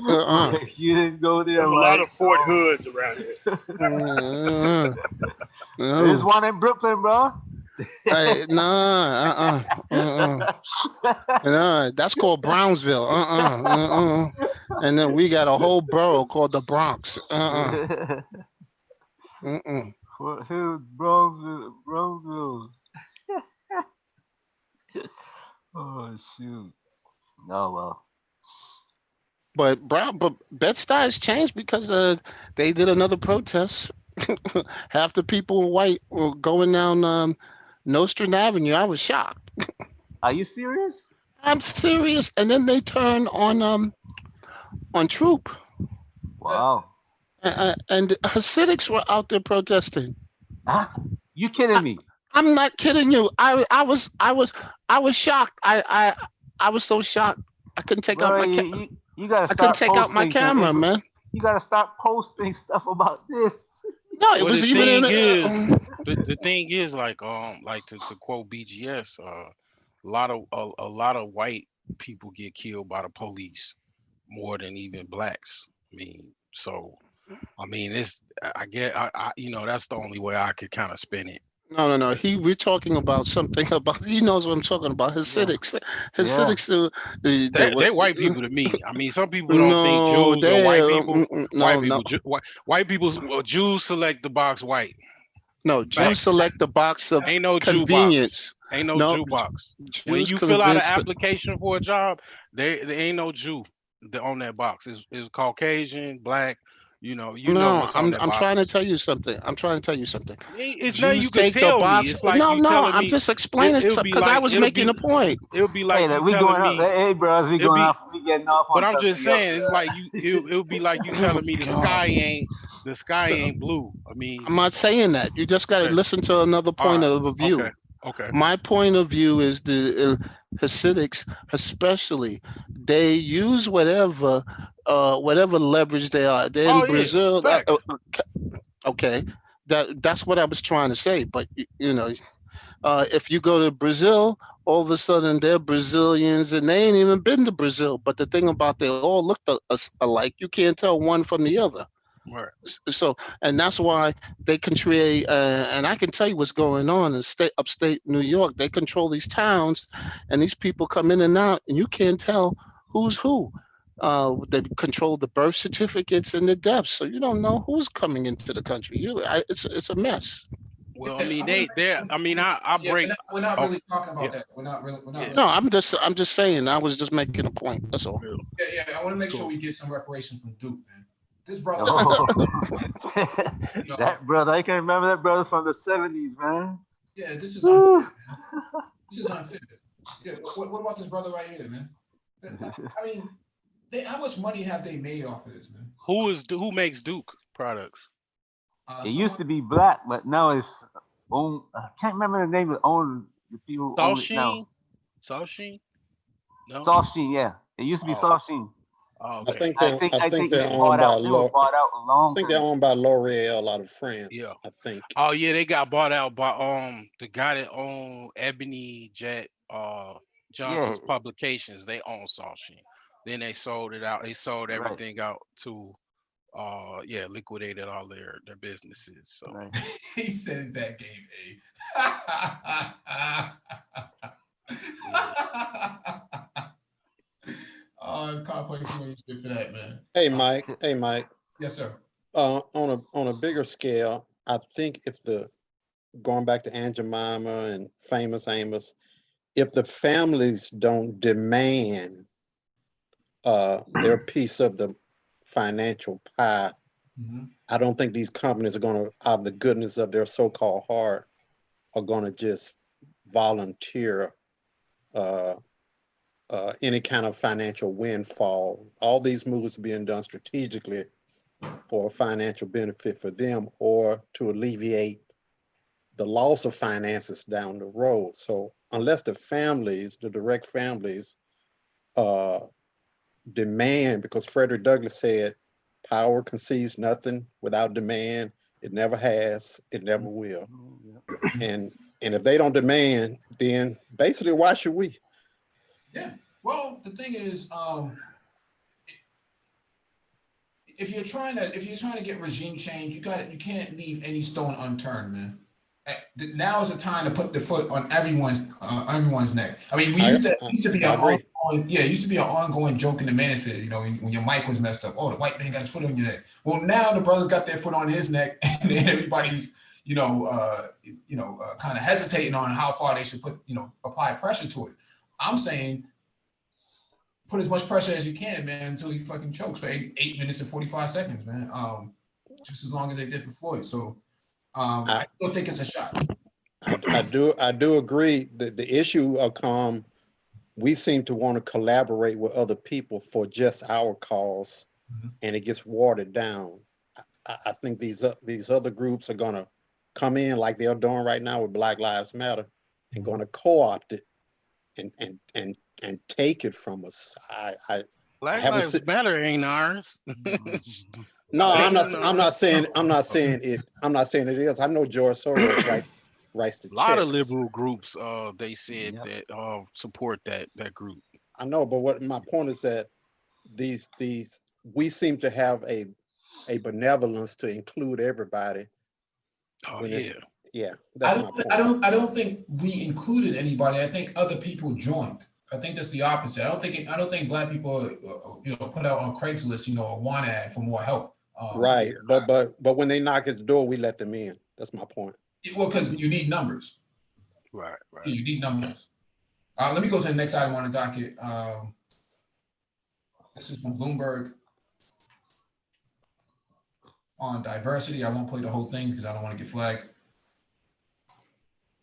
You didn't go there. There's a lot of Fort Hoods around here. There's one in Brooklyn, bro. Hey, nah, nah, that's called Brownsville. And then we got a whole borough called the Bronx. Fort Hill, Brownsville. Oh shoot. Oh well. But Bed-Stuy changed because they did another protest. Half the people were white were going down Nostrand Avenue. I was shocked. Are you serious? I'm serious. And then they turned on Troop. Wow. And Hasidics were out there protesting. Huh? You kidding me? I'm not kidding you. I was shocked. I was so shocked. I couldn't take out my camera. You gotta I couldn't start take out my posting camera, things. man. You gotta start posting stuff about this. No, it Well, was the even in. thing the thing is like to quote BGS, a lot of white people get killed by the police more than even blacks. I mean, so I mean, it's I get I you know that's the only way I could kind of spin it. No. We're talking about something about. He knows what I'm talking about. Yeah. Hasidics. Yeah. Hasidics. They They what? white people to me. I mean, some people don't think No, Jews are they. white people. No, no, White people. Jews select the box white. no. Jews Facts. select the box of Ain't no Jew box. convenience. Ain't no No, Jew box. When Jews you fill out an convinced. application for a job, they ain't no Jew on that box. It's Caucasian, black. You know No, what's on that I'm box. trying to tell you something. I'm trying to tell you something. It's nothing Jews you could take the tell me. box. It's like No, you no. telling I'm me. just explaining It'll something be because I like was making a point. it'll be Hey, like you we telling going up. me. Hey, bros, we It'll going be. off. We getting off But on I'm just something else. saying, it's like it'll be like you Oh telling me God. the sky ain't blue. I mean, I'm not saying that. You just got to okay, listen to another all point right, of okay, view. okay. My point of view is the Hasidics, especially, they use whatever leverage they are. They're in Oh yeah, Brazil. facts. Okay, that's what I was trying to say. But if you go to Brazil, all of a sudden they're Brazilians and they ain't even been to Brazil. But the thing about they all look alike. You can't tell one from the other. Right. So, and that's why they can create, and I can tell you what's going on in upstate New York. They control these towns, and these people come in and out, and you can't tell who's who. They control the birth certificates and the deaths, so you don't know who's coming into the country. It's a mess. Well, I Yeah, mean, I want to make sure. I mean, I Yeah, break. we're not Oh, really talking yeah, about that. We're not yeah, really No, talking. I'm just saying. I was just making a point. That's all. yeah. Yeah. I want to make sure Cool. we get some reparations from Duke, man. This brother, Oh, you know, that brother. I can remember that brother from the '70s, man. yeah, this is unfair, Woo. man. This is unfair. Yeah, what about this brother right here, man? I mean, how much money have they made off of this, man? Who makes Duke products? It used Someone, to be black, but now it's own. I can't remember the name of the people who own it now. Salsheen? Salsheen? No. Soft Sheen, yeah. It used to be Oh, Soft Sheen. oh, I okay. think they I I think think they're they bought owned by out. They were bought out a I long think they're time owned ago. by L'Oreal out of Yeah. France. I think. Oh yeah, they got bought out by the guy that owned Ebony Jet Yeah, Johnson's Publications. They own Salsheen. Then they sold it out. They sold right, everything out to yeah, liquidated all their businesses. So right. he says that game, yeah. Oh, complex shit for that, man. Hey Uh, Mike. Hey Mike. yes, sir. On a bigger scale, I think if the going back to Aunt Jemima and Famous Amos, if the families don't demand their piece of the financial pie, Mhm. I don't think these companies are going to, out of the goodness of their so-called heart, are going to just volunteer uh, any kind of financial windfall. All these moves are being done strategically for a financial benefit for them or to alleviate the loss of finances down the road. So unless the families, the direct families, uh, demand, because Frederick Douglass said, power concedes nothing without demand. It never has, it never will. And if they don't demand, then basically why should we? Yeah. Well, the thing is, if you're trying to get regime change, you can't leave any stone unturned, man. Now is the time to put the foot on everyone's neck. I mean, used to be I an agree. ongoing, yeah, it used to be an ongoing joke in the manosphere. You know, when your mic was messed up, oh, the white man got his foot on your neck. Well, now the brothers got their foot on his neck, and everybody's kind of hesitating on how far they should apply pressure to it. I'm saying put as much pressure as you can, man, until he fucking chokes for 8 minutes and 45 seconds, man. Just as long as they did for Floyd. So I still think it's a shot. I do agree that the issue will come. We seem to want to collaborate with other people for just our cause, and it gets watered down. I think these other groups are going to come in like they're doing right now with Black Lives Matter, and going to co-opt it and take it from us. I Black haven't Lives seen. Matter ain't ours. No, They I'm not. ain't I'm ours. not saying. I'm not saying it. I'm not saying it is. I know George Soros writes the A lot of checks. liberal groups, they said Yep. that support that group. I know, but what my point is that these we seem to have a benevolence to include everybody Oh when it, yeah, Yeah, that's my point. I don't think we included anybody. I think other people joined. I think that's the opposite. I don't think black people, put out on Craigslist, a want ad for more help. Right, but when they knock at the door, we let them in. That's my point. Well, because you need numbers. Right. You need numbers. Let me go to the next item on the docket. This is from Bloomberg on diversity. I won't play the whole thing because I don't want to get flagged.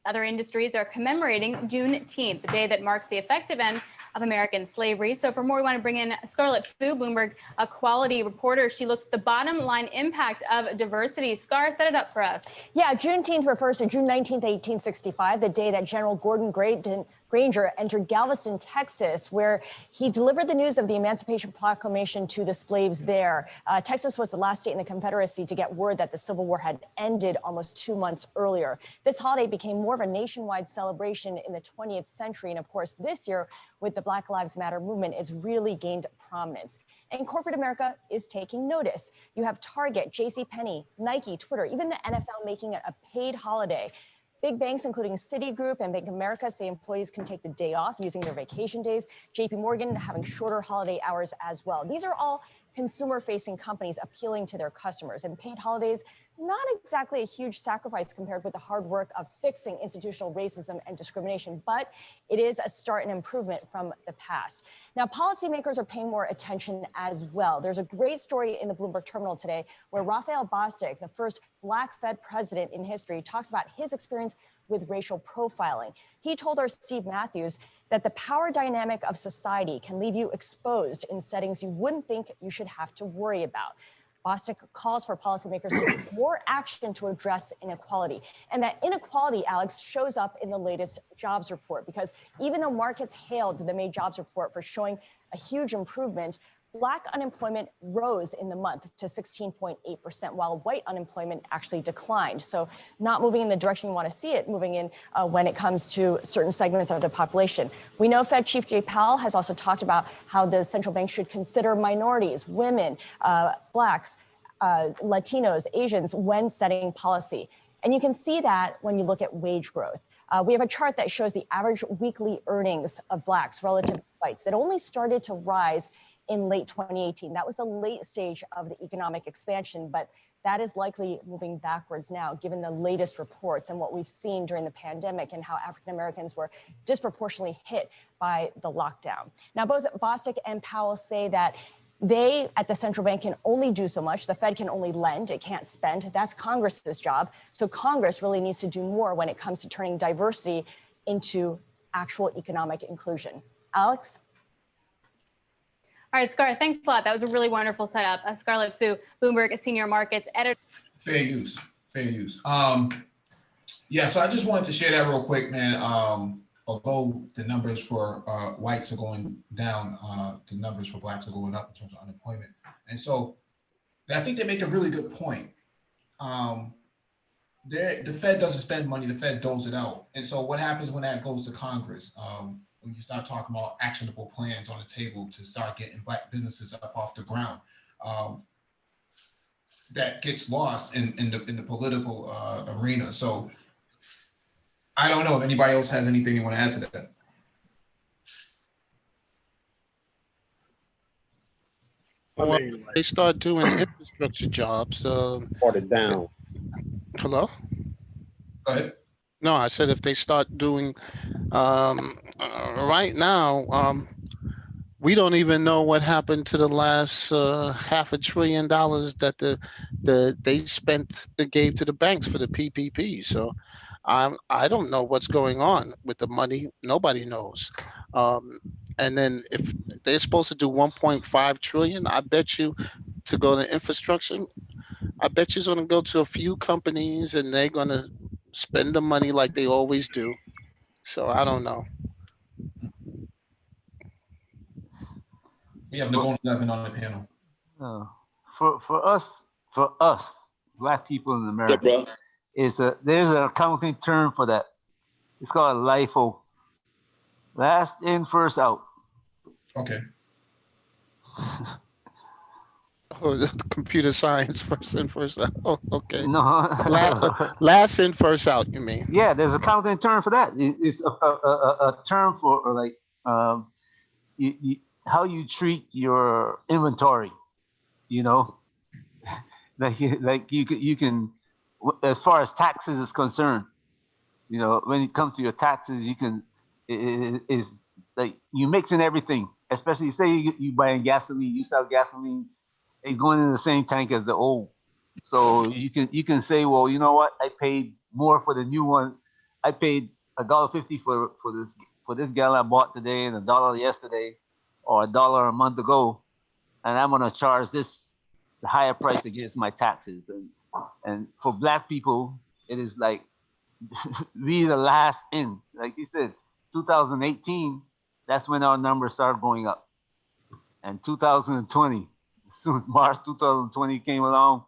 Other industries are commemorating Juneteenth, the day that marks the effective end of American slavery. So for more, we want to bring in Scarlett Fu, Bloomberg, a quality reporter. She looks at the bottom line impact of diversity. Scar, set it up for us. Yeah, Juneteenth refers to June 19th, 1865, the day that General Gordon Granger entered Galveston, Texas, where he delivered the news of the Emancipation Proclamation to the slaves there. Texas was the last state in the Confederacy to get word that the Civil War had ended almost 2 months earlier. This holiday became more of a nationwide celebration in the 20th century. And of course, this year, with the Black Lives Matter movement, it's really gained prominence. And corporate America is taking notice. You have Target, JCPenney, Nike, Twitter, even the NFL making it a paid holiday. Big banks, including Citigroup and Bank of America, say employees can take the day off using their vacation days. JP Morgan having shorter holiday hours as well. These are all consumer-facing companies appealing to their customers. And paid holidays, not exactly a huge sacrifice compared with the hard work of fixing institutional racism and discrimination, but it is a start and improvement from the past. Now, policymakers are paying more attention as well. There's a great story in the Bloomberg Terminal today where Raphael Bostic, the first Black Fed president in history, talks about his experience with racial profiling. He told our Steve Matthews that the power dynamic of society can leave you exposed in settings you wouldn't think you should have to worry about. Bostic calls for policymakers to take more action to address inequality. And that inequality, Alex, shows up in the latest jobs report, because even though markets hailed the May jobs report for showing a huge improvement, Black unemployment rose in the month to 16.8%, while white unemployment actually declined. So not moving in the direction you want to see it moving in when it comes to certain segments of the population. We know Fed Chief Jay Powell has also talked about how the central bank should consider minorities, women, Blacks, Latinos, Asians when setting policy. And you can see that when you look at wage growth. We have a chart that shows the average weekly earnings of Blacks relative to whites. It only started to rise in late 2018. That was the late stage of the economic expansion, but that is likely moving backwards now, given the latest reports and what we've seen during the pandemic and how African Americans were disproportionately hit by the lockdown. Now, both Bostic and Powell say that they at the central bank can only do so much. The Fed can only lend, it can't spend. That's Congress's job. So Congress really needs to do more when it comes to turning diversity into actual economic inclusion. Alex? All right, Scar, thanks a lot. That was a really wonderful setup. Scarlett Fu, Bloomberg Senior Markets Editor. Fair use. Yeah, so I just wanted to share that real quick, man. Although the numbers for whites are going down, the numbers for Blacks are going up in terms of unemployment. And so I think they make a really good point. The Fed doesn't spend money, the Fed doles it out. And so what happens when that goes to Congress? When you start talking about actionable plans on the table to start getting Black businesses up off the ground, that gets lost in the political arena. So I don't know if anybody else has anything you want to add to that. Well, they start doing infrastructure jobs. Watered down. Hello? Go ahead. No, I said if they start doing, right now, we don't even know what happened to the last $500 billion that they gave to the banks for the PPP. So I don't know what's going on with the money. Nobody knows. And then if they're supposed to do 1.5 trillion, I bet you to go to infrastructure, I bet you're going to go to a few companies and they're going to spend the money like they always do. So I don't know. We have Nicole 11 on the panel. For us, Black people in America, there's an accounting term for that. It's called LIFO. Last in, first out. Okay. Oh, computer science, first in, first out. Oh, okay. No. Last in, first out, you mean? Yeah, there's a accounting term for that. It's a term for like you, how you treat your inventory. You know, like you can, as far as taxes is concerned. You know, when it comes to your taxes, you can is like you mixing everything. Especially say you buying gasoline, you sell gasoline, it's going in the same tank as the old. So you can say, well, you know what? I paid more for the new one. I paid $1.50 for this gallon I bought today and $1 yesterday, or $1 a month ago, and I'm gonna charge this the higher price against my taxes. And for black people, it is like we the last in. Like you said, 2018, that's when our numbers started going up. And 2020, as soon as March 2020 came along,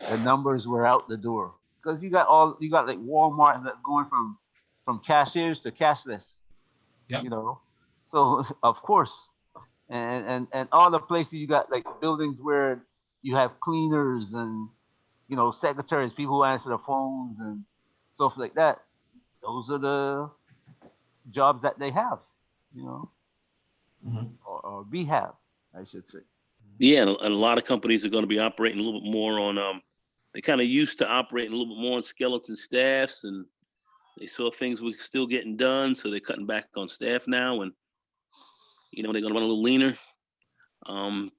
the numbers were out the door. Because you got like Walmart that's going from cashiers to cashless. Yep. You know, so of course, and all the places you got like buildings where you have cleaners and secretaries, people who answer the phones and stuff like that. Those are the jobs that they have, or we have, I should say. Yeah, and a lot of companies are going to be operating a little bit more on. They kind of used to operating a little bit more on skeleton staffs, and they saw things were still getting done, so they're cutting back on staff now, and they're going to run a little leaner.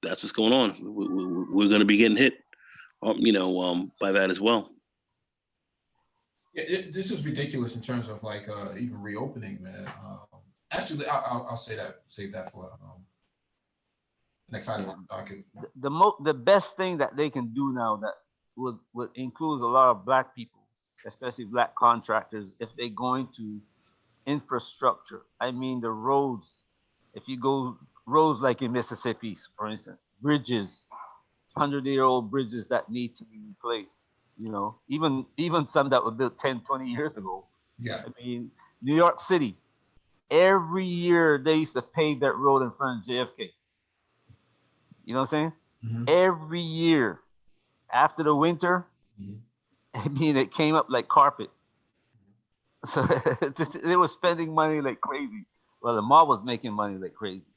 That's what's going on. We're going to be getting hit, by that as well. Yeah, this is ridiculous in terms of like even reopening, man. Actually, I'll save that for next item on the docket. The best thing that they can do now that would include a lot of black people, especially black contractors, if they're going to infrastructure. I mean the roads. If you go roads like in Mississippi, for instance, bridges, 100-year-old bridges that need to be replaced. Even some that were built 10, 20 years ago. Yeah. I mean, New York City, every year they used to pave that road in front of JFK. You know what I'm saying? Mm-hmm. Every year after the winter, I mean, it came up like carpet. So they were spending money like crazy. Well, the mob was making money like crazy.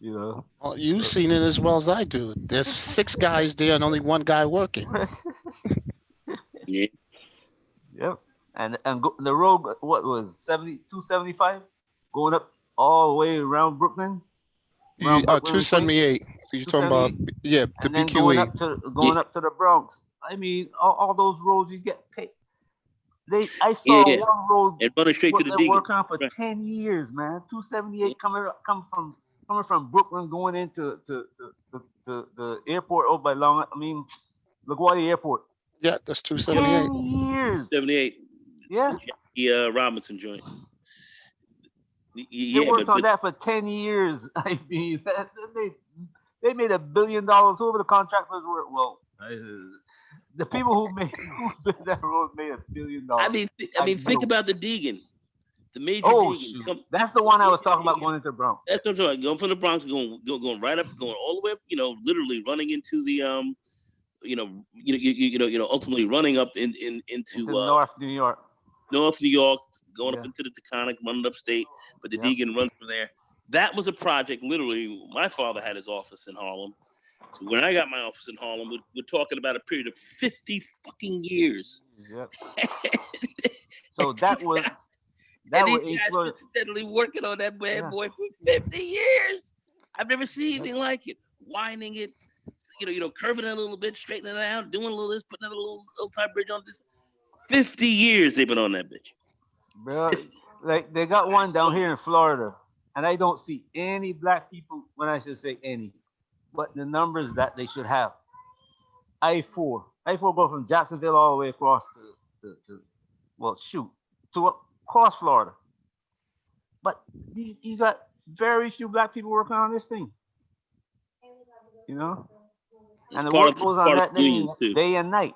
Well, you've seen it as well as I do. There's 6 guys there and only 1 guy working. Yeah. Yep. And the road, what was 275, going up all the way around Brooklyn. 278. You're talking about the and then BQE. going up to the Bronx. I mean, all those roads you get paid. I saw one road and running straight to the they working on for 10 years, man. 278 coming from Brooklyn going into the airport over by LaGuardia Airport. Yeah, that's 278. 10 years. 78. Yeah. The Robinson joint. They worked on that for 10 years. I mean, they made $1 billion. Whoever the contractors were, the people who built that road made $1 billion. I mean, think about the Deegan, the major Deegan. That's the one I was talking about going into the Bronx. That's what I'm talking about. Going from the Bronx, going right up, going all the way up. Literally running into the ultimately running up into North New York. North New York, going up into the Taconic, running upstate, but the Deegan runs from there. That was a project. Literally, my father had his office in Harlem. So when I got my office in Harlem, we're talking about a period of 50 fucking years. Yep. So that was these guys been steadily working on that bad boy for 50 years. I've never seen anything like it. Winding it, curving it a little bit, straightening it out, doing a little this, putting another little tie bridge on this. 50 years they've been on that bitch. Bro, like they got one down here in Florida, and I don't see any black people, when I should say any, but the numbers that they should have. I-4 go from Jacksonville all the way across to across Florida. But you got very few black people working on this thing. And the work goes on that thing day and night.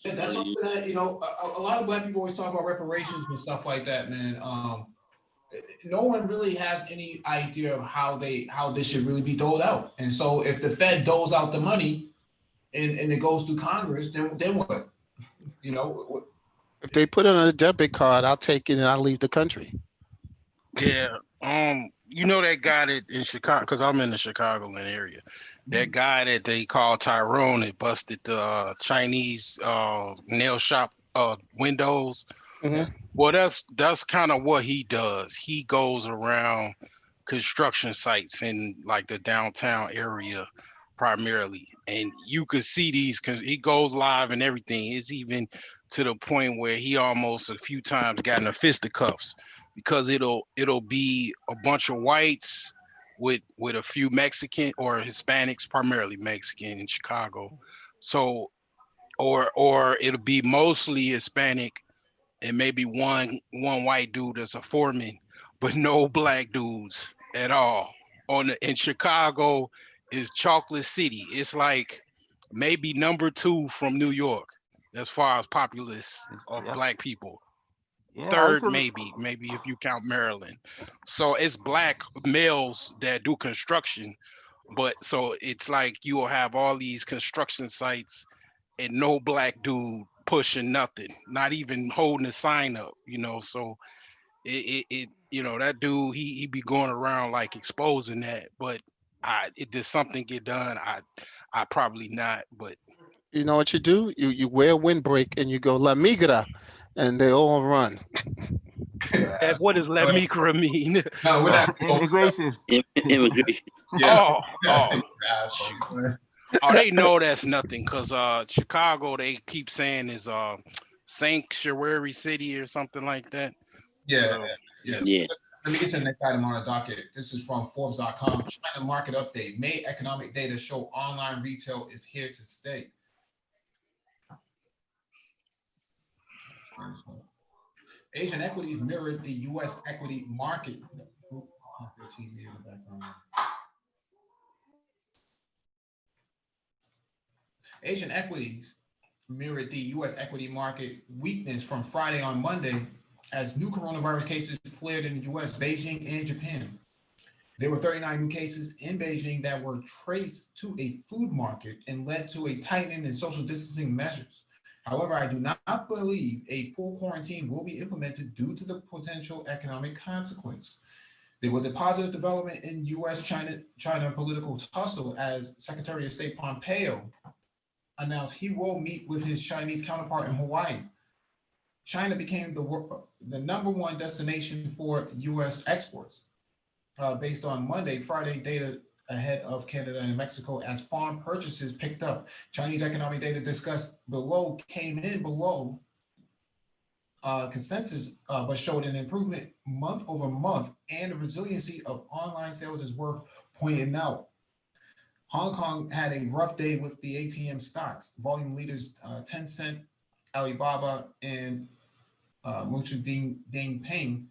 Yeah, that's something that a lot of black people always talk about reparations and stuff like that, man. no one really has any idea of how this should really be doled out. And so if the Fed doles out the money and it goes through Congress, then what? You know, If they put it on a debit card, I'll take it and I'll leave the country. Yeah. You know that guy that in Chicago, because I'm in the Chicagoland area. That guy that they call Tyrone that busted the Chinese nail shop windows. Mhm. Well, that's kind of what he does. He goes around construction sites in like the downtown area primarily, and you could see these because he goes live and everything. It's even to the point where he almost a few times got in the fisticuffs because it'll be a bunch of whites with a few Mexican or Hispanics, primarily Mexican in Chicago. So or it'll be mostly Hispanic and maybe one white dude that's a foreman, but no black dudes at all. In Chicago is Chocolate City. It's like maybe number 2 from New York as far as populace of Yep. black people. Yeah, I used Third, to, maybe if you count Maryland. So it's black males that do construction, but so it's like you will have all these construction sites and no black dude pushing nothing, not even holding a sign up, So it that dude he be going around like exposing that, but did something get done? I probably not, but You know what you do? You wear a windbreak and you go La Migra, and they all run. what does La Migra mean? no, we're not. immigration. Immigration. Yeah. Oh, Asshole. oh, they know that's nothing because Chicago they keep saying is sanctuary city or something like that. Yeah, So, yeah. Let me get to the next item on the docket. This is from Forbes.com. China market update. May economic data show online retail is here to stay. Asian equities mirrored the U.S. equity market. Asian equities mirrored the U.S. equity market weakness from Friday on Monday as new coronavirus cases flared in the U.S., Beijing, and Japan. There were 39 new cases in Beijing that were traced to a food market and led to a tightening in social distancing measures. However, I do not believe a full quarantine will be implemented due to the potential economic consequence. There was a positive development in U.S.-China political tussle as Secretary of State Pompeo announced he will meet with his Chinese counterpart in Hawaii. China became the number 1 destination for U.S. exports based on Friday data ahead of Canada and Mexico as farm purchases picked up. Chinese economic data discussed below came in below consensus, but showed an improvement month over month, and the resiliency of online sales is worth pointing out. Hong Kong had a rough day with the ATM stocks. Volume leaders Tencent, Alibaba, and Ding Peng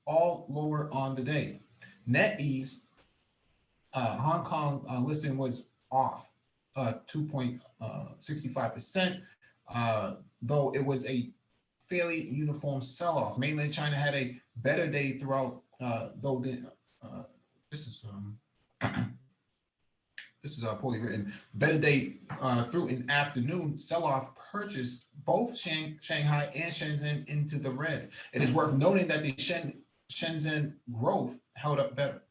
all lower on the day. NetEase, Hong Kong listing was off 2.65%, though it was a fairly uniform sell-off. Mainland China had a better day throughout, this is poorly written. Better day through an afternoon sell-off purchased both Shanghai and Shenzhen into the red. It is worth noting that the Shenzhen growth held up better.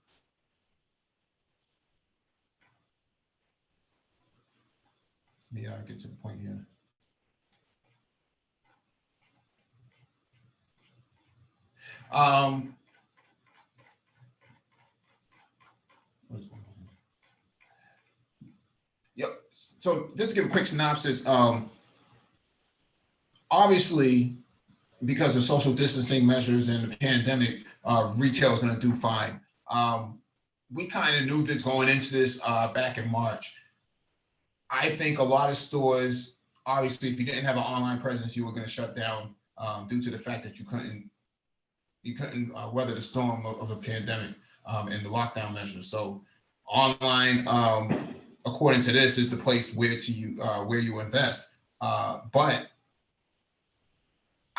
Yeah, I'll get to the point here. What's going on here? Yep. So just to give a quick synopsis, obviously, because of social distancing measures and the pandemic, retail is going to do fine. We kind of knew this going into this back in March. I think a lot of stores, obviously, if you didn't have an online presence, you were going to shut down due to the fact that you couldn't weather the storm of the pandemic and the lockdown measures. So online, according to this, is the place where you invest. But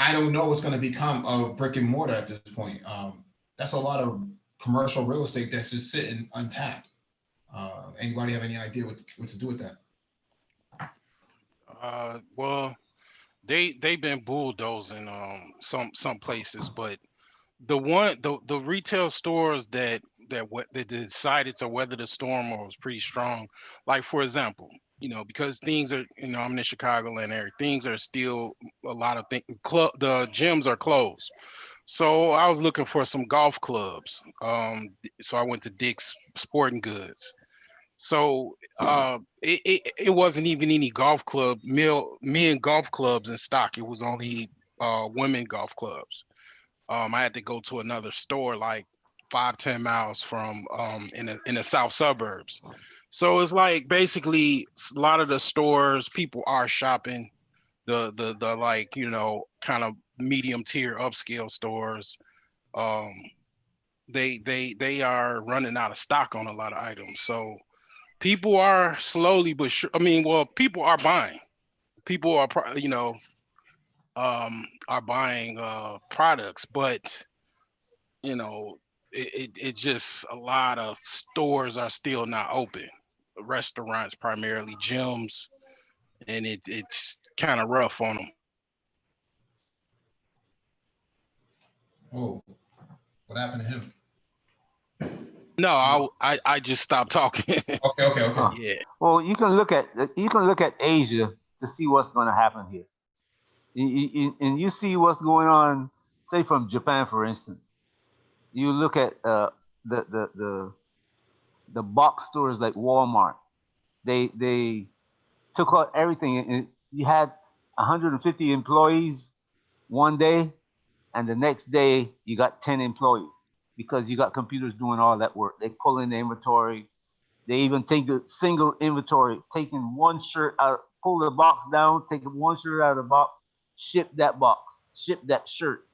I don't know what's going to become of brick and mortar at this point. That's a lot of commercial real estate that's just sitting untapped. Anybody have any idea what to do with that? Well, they've been bulldozing some places, but the retail stores that decided to weather the storm or was pretty strong, like for example, because things are, I'm in the Chicagoland area, things are still a lot of things. The gyms are closed, so I was looking for some golf clubs. So I went to Dick's Sporting Goods. So it wasn't even any men golf clubs in stock. It was only women golf clubs. I had to go to another store like 5-10 miles from in the south suburbs. So it's like basically a lot of the stores people are shopping the like kind of medium tier upscale stores. Um, they are running out of stock on a lot of items. So people are slowly but sure. I mean, well, people are buying. People are are buying products, but it just a lot of stores are still not open. Restaurants primarily, gyms, and it's kind of rough on them. Oh, what happened to him? No, I just stopped talking. Okay. Yeah. Well, you can look at Asia to see what's going to happen here. And you see what's going on, say from Japan, for instance. You look at the box stores like Walmart. They took out everything, and you had 150 employees one day, and the next day you got 10 employees because you got computers doing all that work. They pull in the inventory. They even take the single inventory, taking one shirt out, pull the box down, taking one shirt out of the box, ship that box, ship that shirt,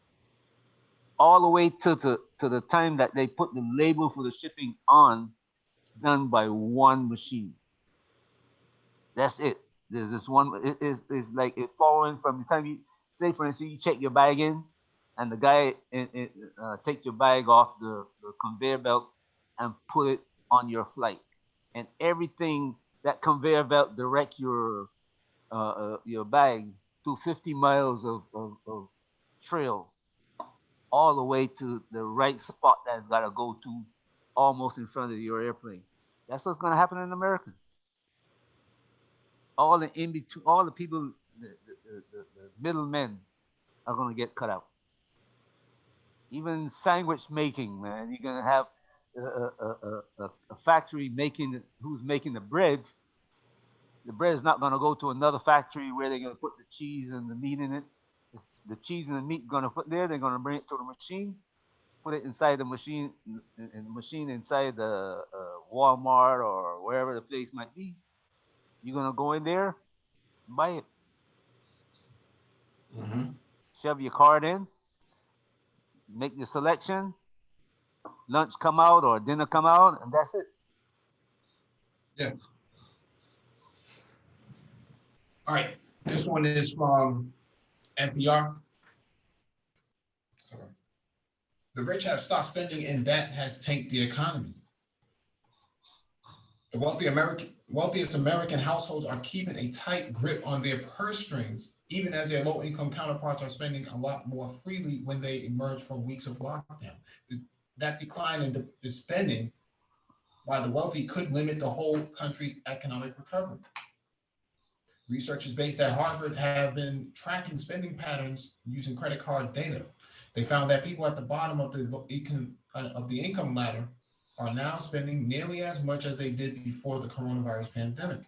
all the way to the time that they put the label for the shipping on. It's done by one machine. That's it. There's this one. It's like it following from the time you say, for instance, you check your bag in, and the guy take your bag off the conveyor belt and put it on your flight, and everything that conveyor belt direct your bag through 50 miles of trail all the way to the right spot that's got to go to almost in front of your airplane. That's what's going to happen in America. All the in between, all the people, the middlemen are going to get cut out. Even sandwich making, man, you're going to have a factory making who's making the bread. The bread is not going to go to another factory where they're going to put the cheese and the meat in it. The cheese and the meat going to put there. They're going to bring it to the machine, put it inside the machine, and the machine inside the Walmart or wherever the place might be. You're going to go in there and buy it. Mm-hmm. Shove your card in, make your selection, lunch come out or dinner come out, and that's it. Yeah. All right. This one is from NPR. Sorry. The rich have stopped spending, and that has tanked the economy. The wealthiest American households are keeping a tight grip on their purse strings, even as their low-income counterparts are spending a lot more freely when they emerge from weeks of lockdown. That decline in the spending by the wealthy could limit the whole country's economic recovery. Researchers based at Harvard have been tracking spending patterns using credit card data. They found that people at the bottom of the income ladder are now spending nearly as much as they did before the coronavirus pandemic.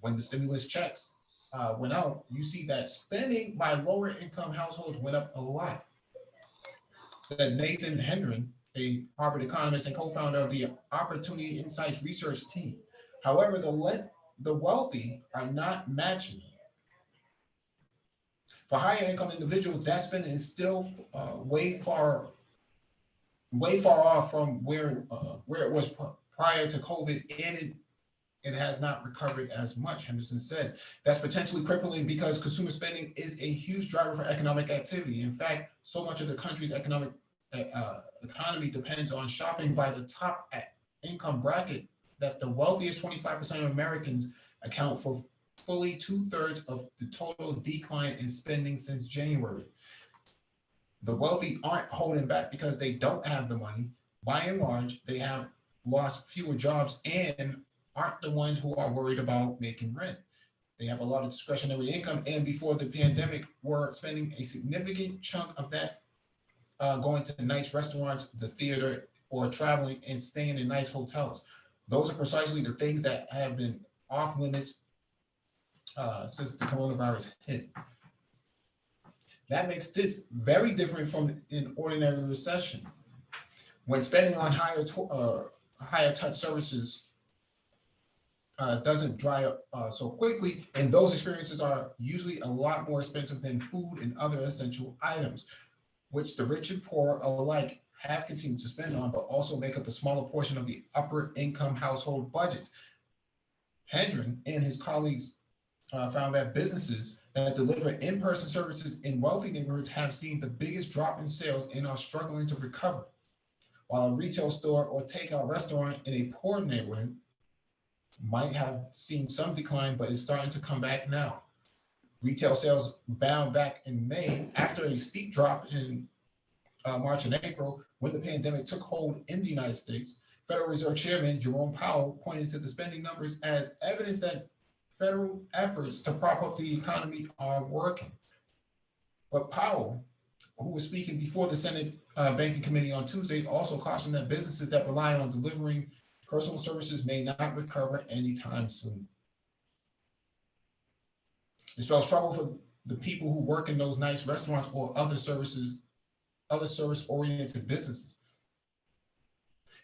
When the stimulus checks went out, you see that spending by lower income households went up a lot. Said Nathan Hendren, a Harvard economist and co-founder of the Opportunity Insights research team. However, the wealthy are not matching them. For higher income individuals, that spending is still way far off from where it was prior to COVID, and it has not recovered as much. Henderson said that's potentially crippling because consumer spending is a huge driver for economic activity. In fact, so much of the country's economy depends on shopping by the top income bracket that the wealthiest 25% of Americans account for fully 2/3 of the total decline in spending since January. The wealthy aren't holding back because they don't have the money. By and large, they have lost fewer jobs and aren't the ones who are worried about making rent. They have a lot of discretionary income, and before the pandemic, were spending a significant chunk of that going to nice restaurants, the theater, or traveling and staying in nice hotels. Those are precisely the things that have been off limits since the coronavirus hit. That makes this very different from an ordinary recession. When spending on higher touch services doesn't dry up so quickly, and those experiences are usually a lot more expensive than food and other essential items, which the rich and poor alike have continued to spend on, but also make up a smaller portion of the upper income household budgets. Hendren and his colleagues found that businesses that deliver in-person services in wealthy neighborhoods have seen the biggest drop in sales and are struggling to recover, while a retail store or takeout restaurant in a poor neighborhood might have seen some decline, but is starting to come back now. Retail sales bound back in May after a steep drop in March and April when the pandemic took hold in the United States. Federal Reserve Chairman Jerome Powell pointed to the spending numbers as evidence that federal efforts to prop up the economy are working. But Powell, who was speaking before the Senate Banking Committee on Tuesday, also cautioned that businesses that rely on delivering personal services may not recover anytime soon. It spells trouble for the people who work in those nice restaurants or other service-oriented businesses.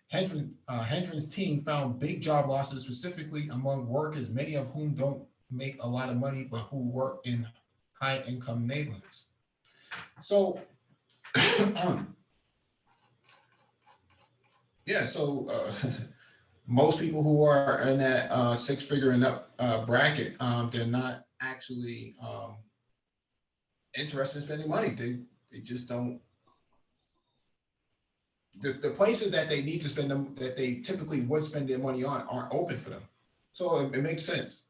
Hendren's team found big job losses specifically among workers, many of whom don't make a lot of money, but who work in high-income neighborhoods. So, most people who are in that six-figure and up bracket, they're not actually interested in spending money. They just don't. The places that they need to spend them, that they typically would spend their money on, aren't open for them. So it makes sense.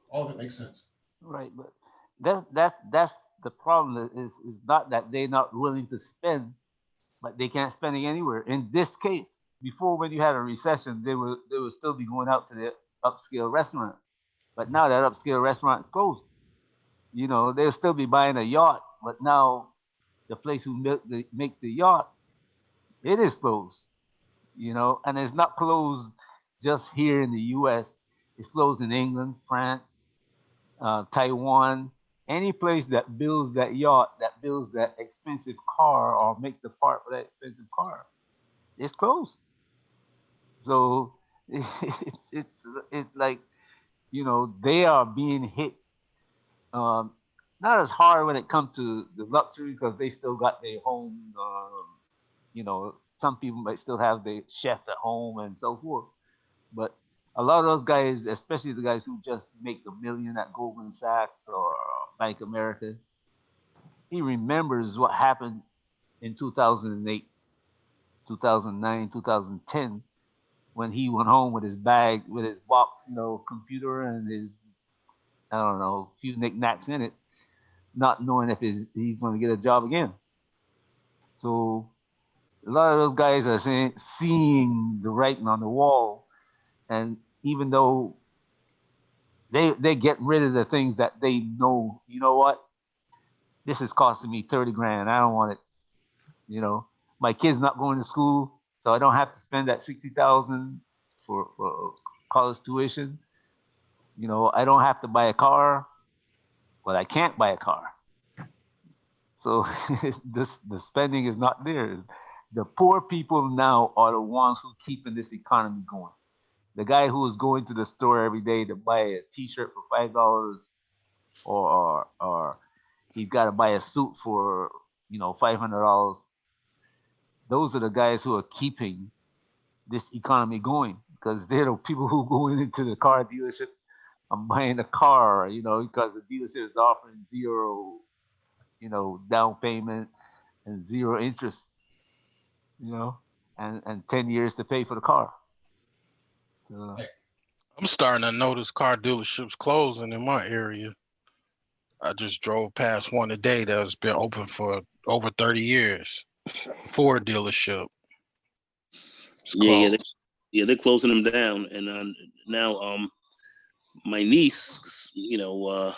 All of it makes sense. Right, but that's the problem. Is not that they're not willing to spend, but they can't spend it anywhere. In this case, before when you had a recession, they would still be going out to the upscale restaurant, but now that upscale restaurant is closed. You know, they'll still be buying a yacht, but now the place who makes the yacht, it is closed. You know, and it's not closed just here in the U.S. It's closed in England, France, Taiwan, any place that builds that yacht, that builds that expensive car, or makes the part for that expensive car, it's closed. So it's it's like, you know, they are being hit. Um, Not as hard when it comes to the luxury because they still got their home. You know, some people might still have their chef at home and so forth. But a lot of those guys, especially the guys who just make a million at Goldman Sachs or Bank of America, he remembers what happened in 2008, 2009, 2010 when he went home with his bag, with his box, you know, computer and his, I don't know, few knickknacks in it, not knowing if he's going to get a job again. So a lot of those guys are seeing the writing on the wall, and even though they get rid of the things that they know, you know what, this is costing me 30 grand. I don't want it. You know, my kid's not going to school, so I don't have to spend that 60,000 for college tuition. You know, I don't have to buy a car, but I can't buy a car. So the spending is not there. The poor people now are the ones who keeping this economy going. The guy who is going to the store every day to buy a T-shirt for $5, or he's got to buy a suit for, you know, $500. Those are the guys who are keeping this economy going. because they're the people who go into the car dealership and buying a car, because the dealership is offering zero, down payment and zero interest, and 10 years to pay for the car. So, I'm starting to notice car dealerships closing in my area. I just drove past one today that's been open for over 30 years. Ford dealership. They're closing them down, and now my niece, well,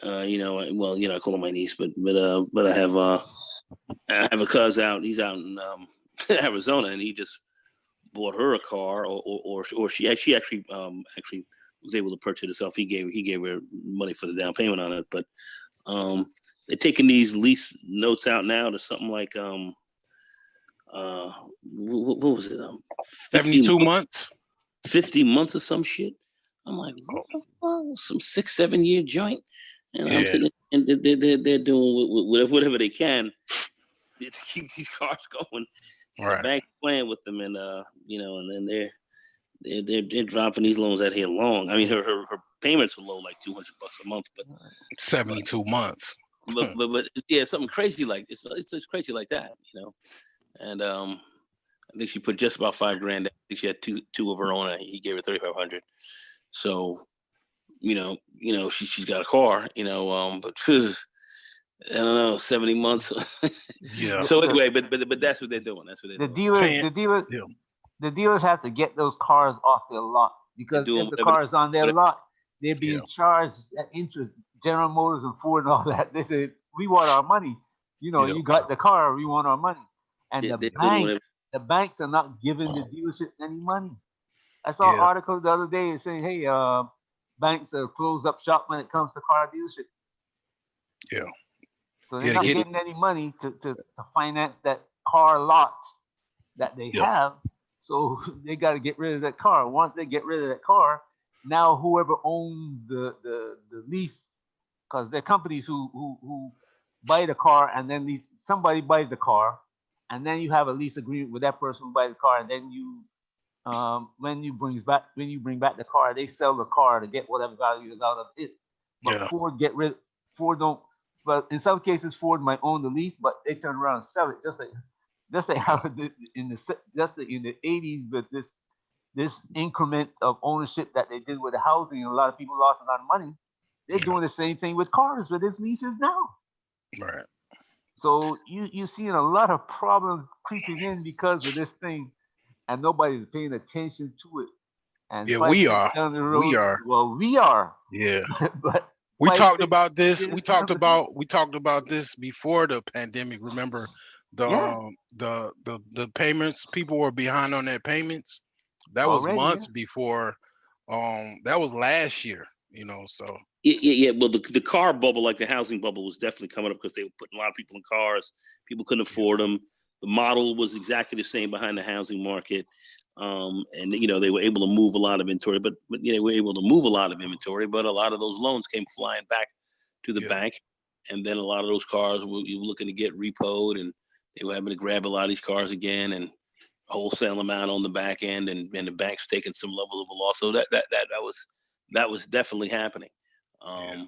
I call her my niece, but I have a cousin out. He's out in Arizona, and he just bought her a car, or she actually was able to purchase it herself. He gave her money for the down payment on it, but they're taking these lease notes out now to something like what was it? 72 months? 50 months or some shit. I'm like, what the fuck? Some 6-7 year joint, and I'm sitting and they're doing whatever they can to keep these cars going. Right. The bank playing with them, and and then they're dropping these loans out here long. I mean, her payments are low, like $200 a month, but 72 months. But yeah, something crazy like it's crazy like that, And I think she put just about $5,000. I think she had two of her own. He gave her $3,500. So, she's got a car, but I don't know, 70 months. Yeah. So anyway, but that's what they're doing. That's what they're doing. The dealers have to get those cars off their lot, because if the car is on their lot, they're being charged at interest. General Motors and Ford and all that. They say, we want our money. You got the car, we want our money. And the banks are not giving the dealerships any money. I saw an article the other day saying, hey, banks are closed up shop when it comes to car dealership. Yeah. So they're not getting any money to finance that car lot that they have. So they got to get rid of that car. Once they get rid of that car, now whoever owns the lease, because there are companies who buy the car, and then somebody buys the car, and then you have a lease agreement with that person who buys the car, and then you when you bring back the car, they sell the car to get whatever value is out of it. But Ford don't. But in some cases, Ford might own the lease, but they turn around and sell it, just like how in the 80s, but this increment of ownership that they did with the housing, and a lot of people lost a lot of money. They're doing the same thing with cars with these leases now. Right. So you're seeing a lot of problems creeping in because of this thing, and nobody's paying attention to it. And we are. We are. Well, we are. Yeah. But we talked about this. We talked about this before the pandemic. Remember the payments? People were behind on their payments. That was months before. That was last year. So. Yeah. Well, the car bubble, like the housing bubble, was definitely coming up because they were putting a lot of people in cars. People couldn't afford them. The model was exactly the same behind the housing market. And they were able to move a lot of inventory, but they were able to move a lot of inventory, but a lot of those loans came flying back to the bank, and then a lot of those cars were looking to get repoed, and they were having to grab a lot of these cars again and wholesale them out on the back end, and the bank's taking some level of a loss. So that was definitely happening. In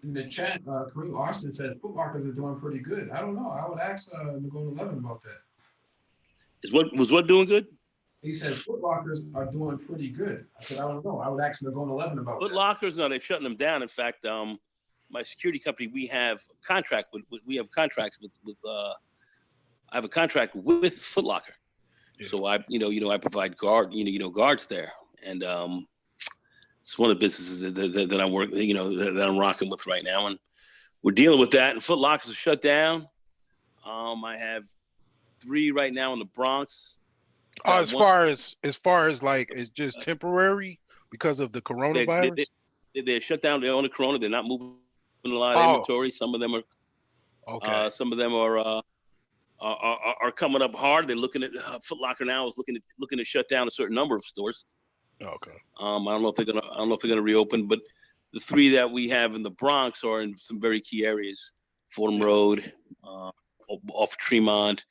the chat, Kareem Austin says Foot Lockers are doing pretty good. I don't know. I would ask Nagona 11 about that. Was what doing good? He says Foot Lockers are doing pretty good. I said, I don't know. I would ask Nagona 11 about that. Foot Lockers, no, they're shutting them down. In fact, my security company, we have contracts with I have a contract with Foot Locker. Yeah. So I provide guards there, and it's one of the businesses that I'm working, that I'm rocking with right now, and we're dealing with that. And Foot Lockers are shut down. I have 3 right now in the Bronx. As far as like it's just temporary because of the coronavirus. They're shut down. They're on the corona. They're not moving a lot of inventory. Some of them are. Okay. Some of them are coming up hard. They're looking at Foot Locker now is looking to shut down a certain number of stores. Okay. I don't know if they're gonna reopen, but the 3 that we have in the Bronx are in some very key areas: Fordham Road, off Tremont,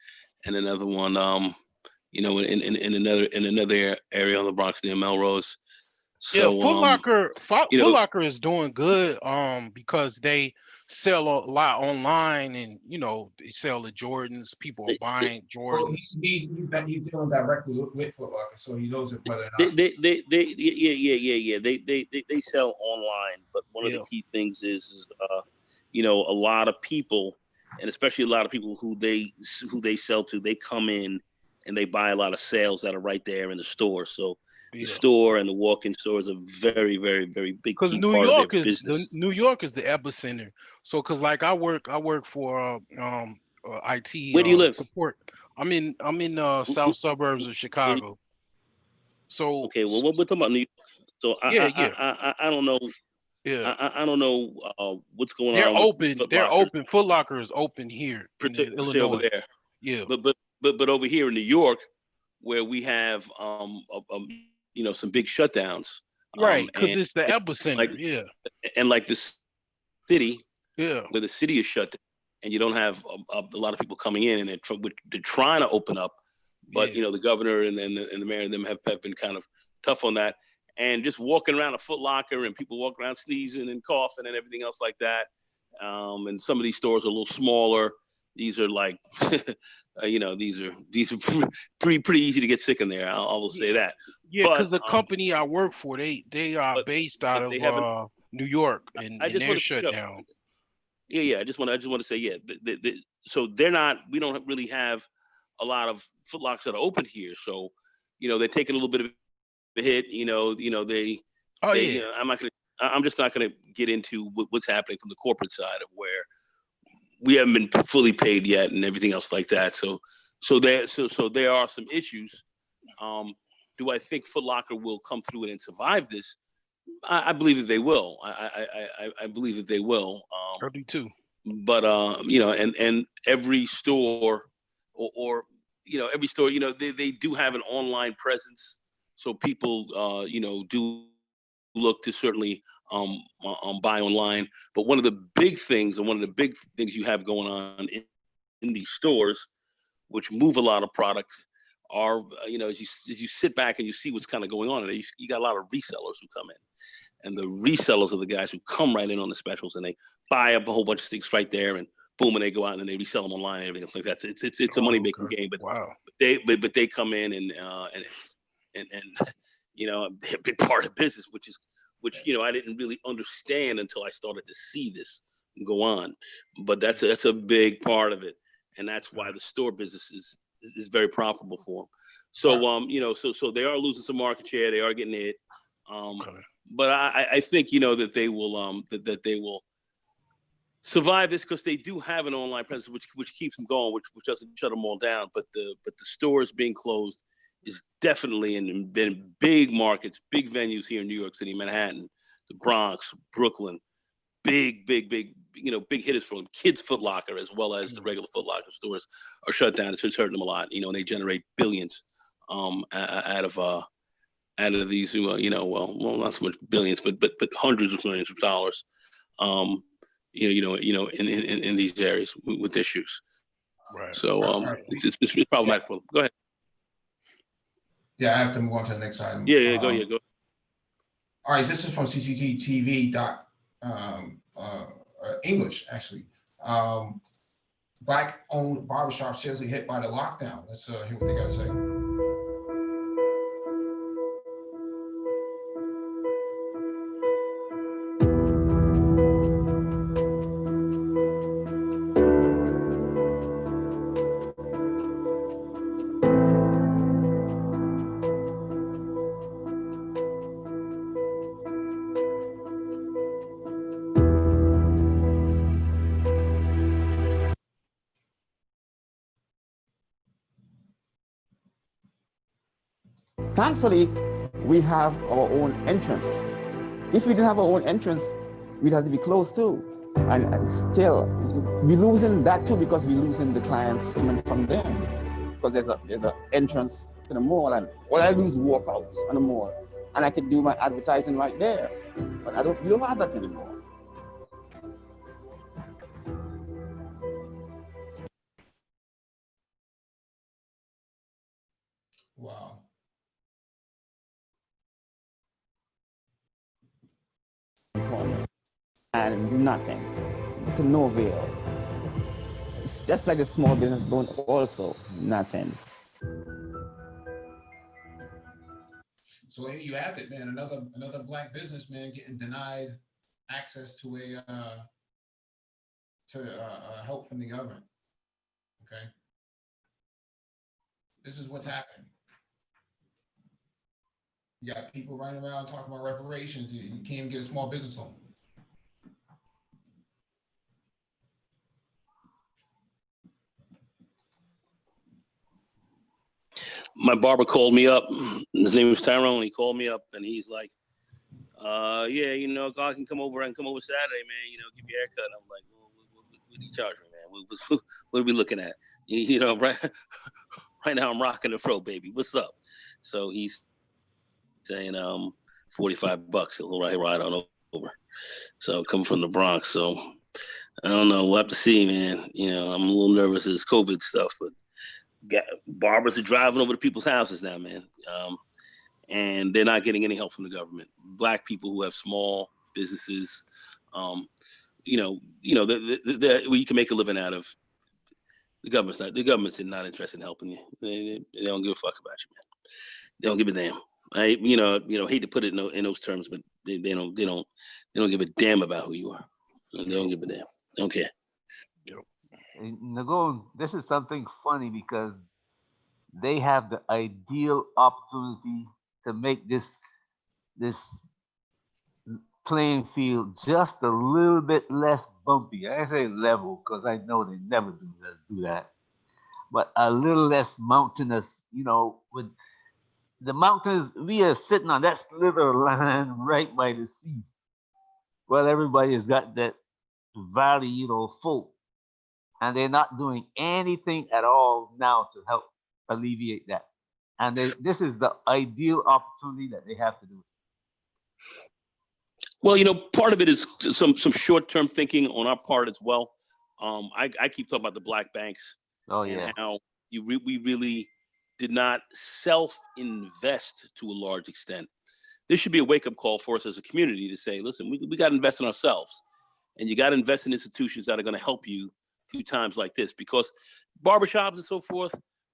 and another one, you know, in another area on the Bronx near Melrose. So yeah, Foot Locker, you Foot know, Locker is doing good because they sell a lot online, and you know they sell the Jordans. People are buying Well, Jordans. he's dealing directly with Foot Locker, so he knows it whether or not. yeah. They sell online, but one of the Yeah. key things is you know, a lot of people, and especially a lot of people who they sell to, they come in and they buy a lot of sales that are right there in the store. So the Yeah. store and the walk-in store is a very, very, very big Because key New part of their York is business. New York is the epicenter. So, because like I work for IT Where do you live? support. I'm in south suburbs of Chicago. So Okay, well, we're talking about New York. So yeah, I don't know. yeah. I don't know what's going They're on with open. Foot They're Locker, open. Foot Locker is open here per in se over Illinois. there. Yeah. But over here in New York, where we have you know, some big shutdowns, Right, because and it's the like epicenter. Yeah. like this city Yeah. where the city is shut down, and you don't have a lot of people coming in, and they're trying to open up, but Yeah. you know, the governor and the mayor and them have been kind of tough on that. And just walking around a Foot Locker, and people walk around sneezing and coughing and everything else like that. And some of these stores are a little smaller. These are like, you know, these are pretty easy to get sick in there. I'll say that. Yeah, But because the company I work for, they are based out they haven't. of New York, and I just they're want to shut down. Yeah. I just want to say, yeah. So they're not. We don't really have a lot of Foot Lockers that are open here. So, you know, they're taking a little bit of a hit. You know, they. Oh They, yeah. you know, I'm just not gonna get into what's happening from the corporate side of where we haven't been fully paid yet and everything else like that. So there are some issues. Do I think Foot Locker will come through it and survive this? I believe that they will. I believe that they will. I do too. But you know, and every store or you know, every store, you know, they do have an online presence, so people you know, do look to certainly buy online. But one of the big things, and one of the big things you have going on in these stores, which move a lot of product, are you know, as you sit back and you see what's kind of going on, and you got a lot of resellers who come in, and the resellers are the guys who come right in on the specials, and they buy up a whole bunch of things right there, and boom, and they go out and they resell them online and everything like that. So it's a money making game, but wow. they come in and you know, they're a big part of business, which you know, I didn't really understand until I started to see this go on. But that's a big part of it, and that's why the store business is very profitable for them. So you know, so they are losing some market share. They are getting hit. But I think, you know, that they will that they will survive this, because they do have an online presence which keeps them going, which doesn't shut them all down. But the stores being closed is definitely in big markets, big venues here in New York City, Manhattan, the Bronx, Brooklyn, big, you know, big hitters for them. Kids Foot Locker, as well as the regular Foot Locker stores, are shut down. It's hurting them a lot, you know, and they generate billions out of these, you know, well, not so much billions, but hundreds of millions of dollars, in these areas with issues. Right. So it's problematic for them. Go ahead. Yeah, I have to move on to the next item. Yeah, go. All right, this is from CCTV English, actually. Black-owned barbershop seriously hit by the lockdown. Let's hear what they got to say. Thankfully, we have our own entrance. If we didn't have our own entrance, we'd have to be closed too. And still, we're losing that too, because we're losing the clients coming from them. Because there's an entrance to the mall, and all I do is walk out on the mall, and I can do my advertising right there. But we don't have that anymore. Wow. And nothing, to no avail. It's just like the small business don't also, nothing. So here you have it, man. Another black businessman getting denied access to help from the government. Okay, this is what's happening. You got people running around talking about reparations. You can't even get a small business loan. My barber called me up. His name was Tyrone. He called me up and he's like, yeah, you know, God can come over. I can come over Saturday, man, you know, give you a haircut. I'm like, well, what do you charge me, man? What are we looking at? You know, right now I'm rocking the fro, baby. What's up? So he's saying $45. He'll ride on over. So coming from the Bronx. So I don't know. We'll have to see, man. You know, I'm a little nervous as COVID stuff, but barbers are driving over to people's houses now, man. And they're not getting any help from the government. Black people who have small businesses, you know, where you can make a living out of. The government's not interested in helping you. They don't give a fuck about you, man. They don't give a damn. I hate to put it in those terms, but they don't give a damn about who you are. They don't give a damn. They don't care. Nagon, this is something funny because they have the ideal opportunity to make this playing field just a little bit less bumpy. I say level because I know they never do that, but a little less mountainous. You know, with the mountains, we are sitting on that slither of land right by the sea. Well, everybody has got that valley, you know, full, and they're not doing anything at all now to help alleviate that. And this is the ideal opportunity that they have to do it. Well, you know, part of it is some short-term thinking on our part as well. I keep talking about the black banks and how we really did not self-invest to a large extent. This should be a wake-up call for us as a community to say, listen, we got to invest in ourselves, and you got to invest in institutions that are going to help you through times like this, because barbershops and so forth,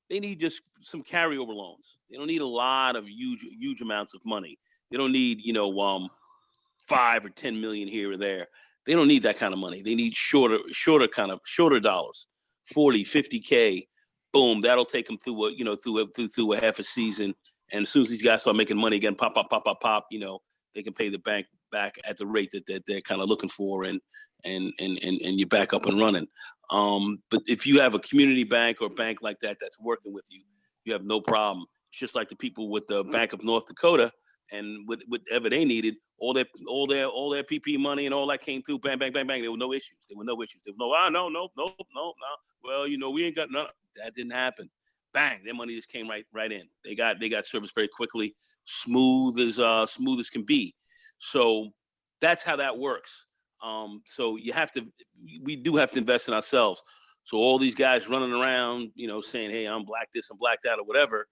they need just some carryover loans. They don't need a lot of huge amounts of money. They don't need, you know, 5 or 10 million here or there. They don't need that kind of money. They need shorter dollars, 40, 50K. Boom, that'll take them through a half a season. And as soon as these guys start making money again, pop, you know, they can pay the bank back at the rate that they're kind of looking for, and you're back up and running. But if you have a community bank or bank like that that's working with you, you have no problem. It's just like the people with the Bank of North Dakota, and whatever they needed, all their PP money and all that came through, bang, bang, bang, bang. There were no issues. There were no. No. Well, you know, we ain't got none. That didn't happen. Bang, their money just came right in. They got service very quickly, smooth as can be. So that's how that works. So we do have to invest in ourselves. So all these guys running around, you know, saying, hey, I'm black this, I'm black that, or whatever,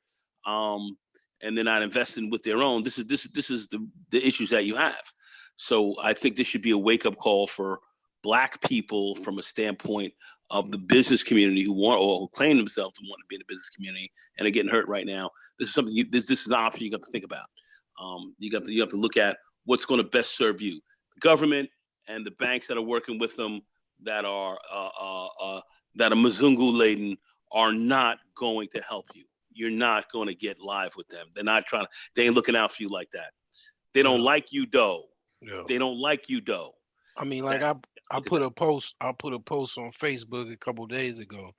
and they're not investing with their own. This is the issues that you have. So I think this should be a wake-up call for black people from a standpoint of the business community who want or who claim themselves to want to be in the business community and are getting hurt right now. This is something this is an option you got to think about. You have to look at what's going to best serve you. The government and the banks that are working with them that are Mzungu laden are not going to help you. You're not going to get live with them. They ain't looking out for you like that. They don't like you, though. Yeah. They don't like you, though. I mean, like I put a post on Facebook a couple of days ago,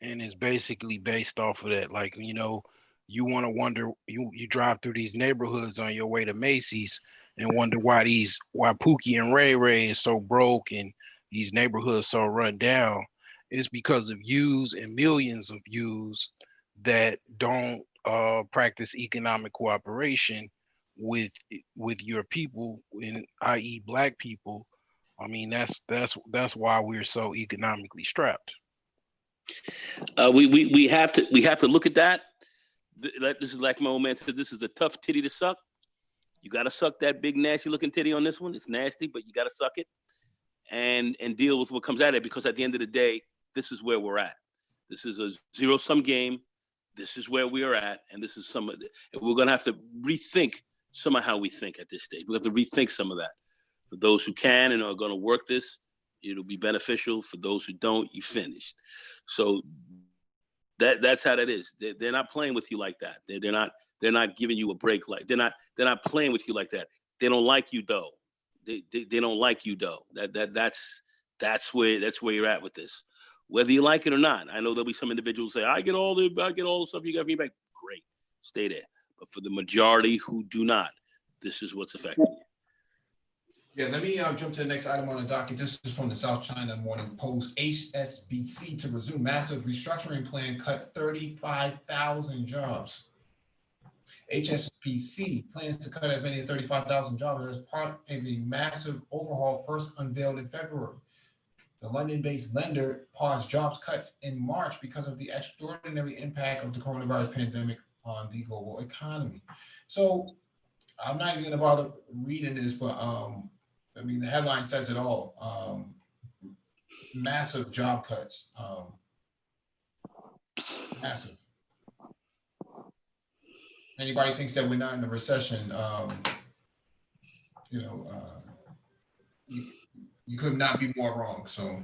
and it's basically based off of that. Like, you know, you want to wonder, you drive through these neighborhoods on your way to Macy's and wonder why Pookie and Ray Ray is so broke and these neighborhoods so run down. It's because of yous and millions of yous that don't practice economic cooperation with your people, i.e. black people. I mean, that's why we're so economically strapped. We have to look at that, this is like my old man says, this is a tough titty to suck. You got to suck that big nasty looking titty on this one. It's nasty, but you got to suck it and deal with what comes at it, because at the end of the day, this is where we're at. This is a zero-sum game. This is where we are at, and this is some of it. And we're going to have to rethink some of how we think at this stage. We have to rethink some of that. For those who can and are going to work this, it'll be beneficial. For those who don't, you finished. So that's how that is. They're not playing with you like that. They're not giving you a break. Like they're not playing with you like that. They don't like you though. They don't like you though. That's where you're at with this. Whether you like it or not. I know there'll be some individuals say, I get all the stuff you got me back. Great. Stay there. But for the majority who do not, this is what's affecting you. Yeah, let me jump to the next item on the docket. This is from the South China Morning Post. HSBC to resume massive restructuring plan, cut 35,000 jobs. HSBC plans to cut as many as 35,000 jobs as part of a massive overhaul first unveiled in February. The London-based lender paused jobs cuts in March because of the extraordinary impact of the coronavirus pandemic on the global economy. So I'm not even going to bother reading this, but I mean, the headline says it all. Massive job cuts. Massive. Anybody thinks that we're not in a recession, you could not be more wrong. So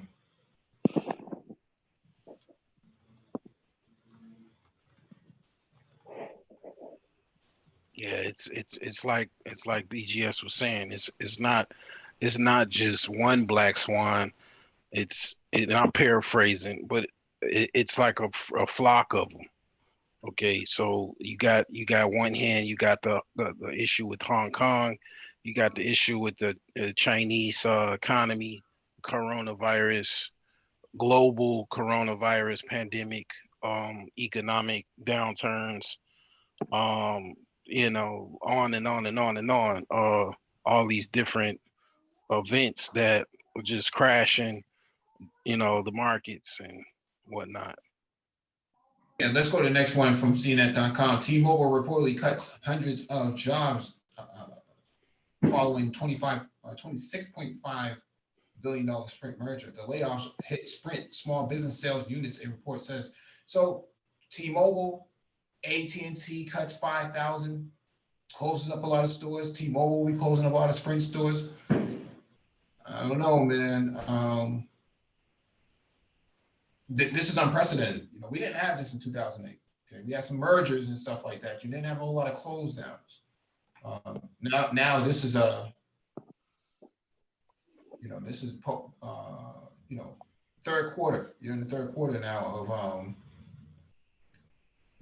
yeah, it's like BGS was saying. It's not just one black swan. And I'm paraphrasing, but it's like a flock of them. Okay, so you got one hand, you got the issue with Hong Kong, you got the issue with the Chinese economy, coronavirus, global coronavirus pandemic, economic downturns, on and on and on and on. All these different events that were just crashing, the markets and whatnot. And let's go to the next one from CNN.com. T-Mobile reportedly cuts hundreds of jobs following $26.5 billion Sprint merger. The layoffs hit Sprint small business sales units, a report says. So T-Mobile, AT&T cuts 5,000, closes up a lot of stores. T-Mobile will be closing a lot of Sprint stores. I don't know, man. This is unprecedented. We didn't have this in 2008. Okay, we had some mergers and stuff like that. You didn't have a whole lot of close downs. Now this is third quarter. You're in the third quarter now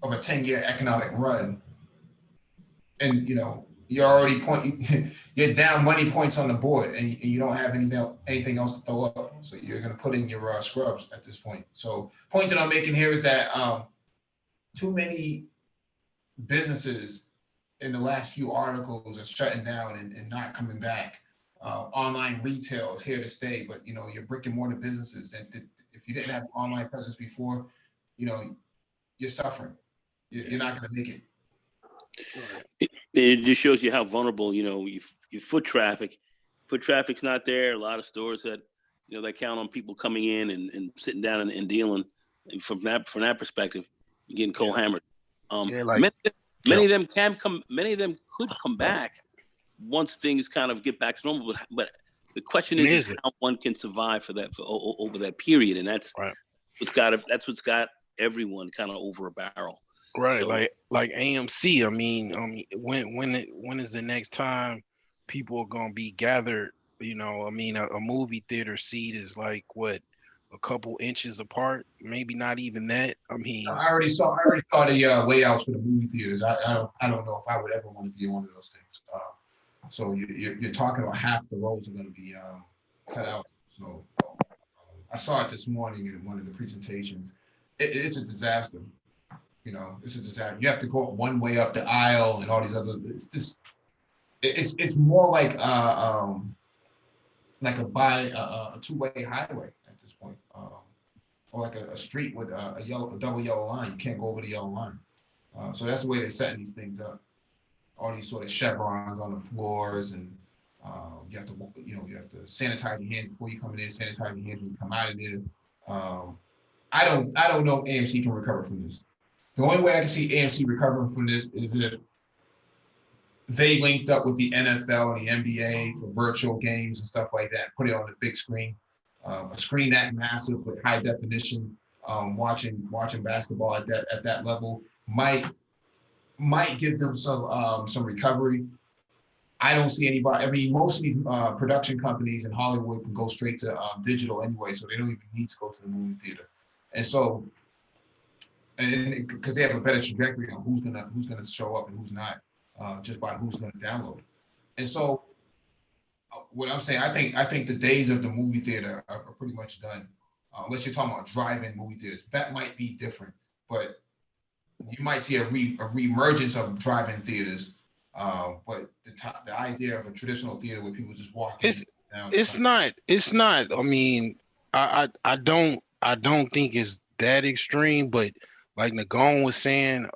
of a 10-year economic run, and you're already you're down money points on the board, and you don't have anything else to throw up. So you're going to put in your scrubs at this point. So point that I'm making here is that too many businesses in the last few articles are shutting down and not coming back. Online retail is here to stay, but your brick and mortar businesses, and if you didn't have an online presence before, you're suffering. You're not going to make it. It just shows you how vulnerable, your foot traffic's not there. A lot of stores that, that count on people coming in and sitting down and dealing. And from that perspective, you're getting cold hammered. Many of them could come back once things kind of get back to normal. But the question is how one can survive over that period, and that's what's got everyone kind of over a barrel. Right, So, like AMC. I mean, when is the next time people are gonna be gathered? A movie theater seat is like what, a couple inches apart, maybe not even that. I mean, I already saw the layouts for the movie theaters. I don't know if I would ever want to be one of those things. So you're talking about half the rows are going to be cut out. So I saw it this morning in one of the presentations. It's a disaster. It's a disaster. You have to go one way up the aisle and all these other. It's more like a two-way highway at this point, or like a street with a double yellow line. You can't go over the yellow line. So that's the way they're setting these things up. All these sort of chevrons on the floors, and you have to, you have to sanitize your hands before you come in there, sanitize your hands when you come out of there. I don't know if AMC can recover from this. The only way I can see AMC recovering from this is if they linked up with the NFL and the NBA for virtual games and stuff like that, put it on the big screen, a screen that massive with high definition, watching basketball at that level might give them some recovery. I don't see anybody. I mean, most of these production companies in Hollywood can go straight to digital anyway, so they don't even need to go to the movie theater. And so, and because they have a better trajectory on who's gonna show up and who's not, just by who's gonna download. And so, what I'm saying, I think the days of the movie theater are pretty much done. Unless you're talking about drive-in movie theaters, that might be different, but you might see a reemergence of drive-in theaters. But the idea of a traditional theater where people just walk in. It's not. I mean, I don't think it's that extreme, but like Nagone was saying,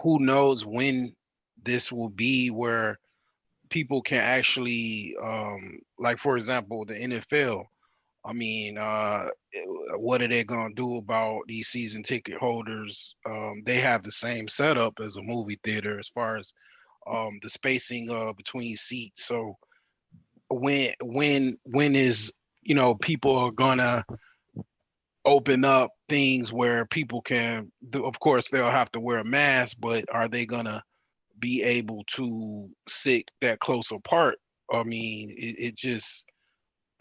who knows when this will be where people can actually, like for example, the NFL. I mean, what are they gonna do about these season ticket holders? They have the same setup as a movie theater as far as the spacing between seats. So when is people are gonna open up things where people can do, of course they'll have to wear a mask, but are they gonna be able to sit that close apart? I mean, it just,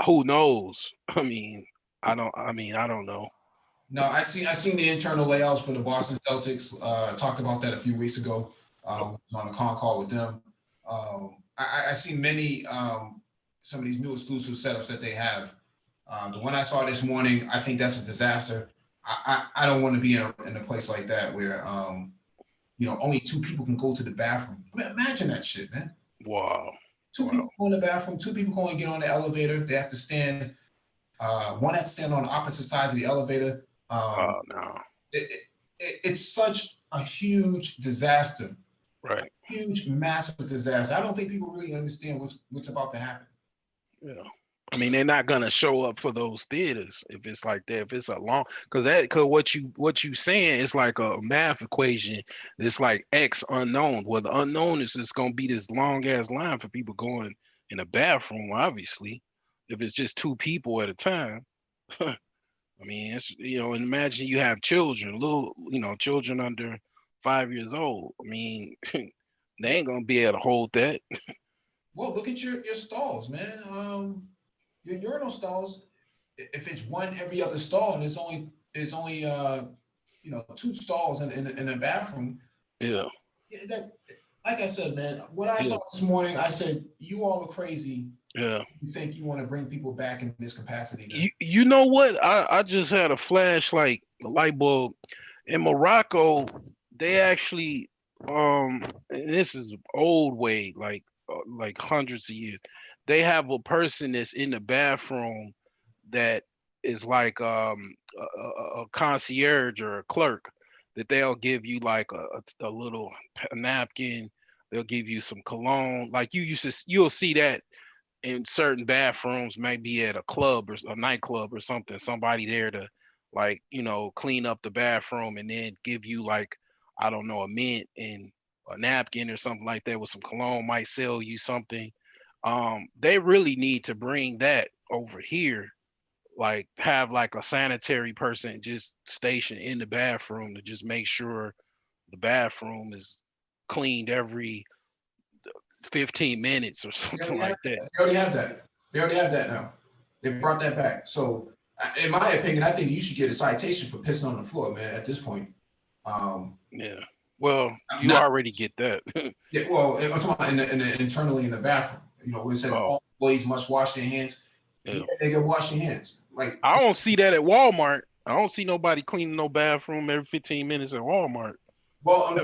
who knows? I don't know. No, I seen the internal layouts for the Boston Celtics. Talked about that a few weeks ago. Was on a con call with them. I seen many some of these new exclusive setups that they have. The one I saw this morning, I think that's a disaster. I don't want to be in a place like that where only two people can go to the bathroom. I mean, imagine that shit, man. Wow. Two people go in the bathroom, two people go and get on the elevator. They have to stand. One has to stand on the opposite sides of the elevator. Oh no. It's such a huge disaster. Right. Huge, massive disaster. I don't think people really understand what's about to happen. Yeah. I mean, they're not gonna show up for those theaters if it's like that. If it's a long, because what you saying is like a math equation. It's like X unknown. Well, the unknown is just gonna be this long ass line for people going in the bathroom. Obviously, if it's just two people at a time. I mean, it's, and imagine you have children, children under 5 years old. I mean, they ain't gonna be able to hold that. Well, look at your stalls, man. Your urinal stalls, if it's one every other stall, and there's only two stalls in a bathroom. Yeah. That, like I said, man, what I saw this morning, I said, you all are crazy. Yeah. You think you want to bring people back in this capacity? You know what? I just had a flash, like a light bulb. In Morocco, they actually, and this is old way, like hundreds of years. They have a person that's in the bathroom that is like a concierge or a clerk, that they'll give you like a little napkin. They'll give you some cologne. Like you'll see that in certain bathrooms, maybe at a club or a nightclub or something, somebody there to clean up the bathroom and then give you like, I don't know, a mint and a napkin or something like that with some cologne, might sell you something. They really need to bring that over here, like have like a sanitary person just stationed in the bathroom to just make sure the bathroom is cleaned every 15 minutes or something like that. They already have that. They already have that now. They brought that back. So, in my opinion, I think you should get a citation for pissing on the floor, man. At this point. Yeah. Well, you already get that. Yeah. Well, I'm talking about internally in the bathroom. Where it says all employees must wash their hands. Yeah, they can wash their hands. Like I don't see that at Walmart. I don't see nobody cleaning no bathroom every 15 minutes at Walmart. Well,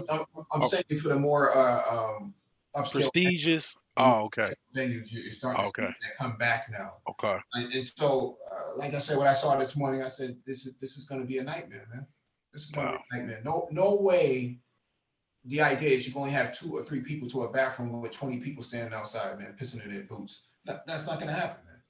I'm saying for the more upscale, prestigious. Oh, okay. Venues, you're starting to see that come back now. Okay. And so, like I said, what I saw this morning, I said, this is going to be a nightmare, man. This is gonna be a nightmare. No way. The idea is you can only have 2 or 3 people to a bathroom with 20 people standing outside, man, pissing in their boots. That's not gonna happen, man.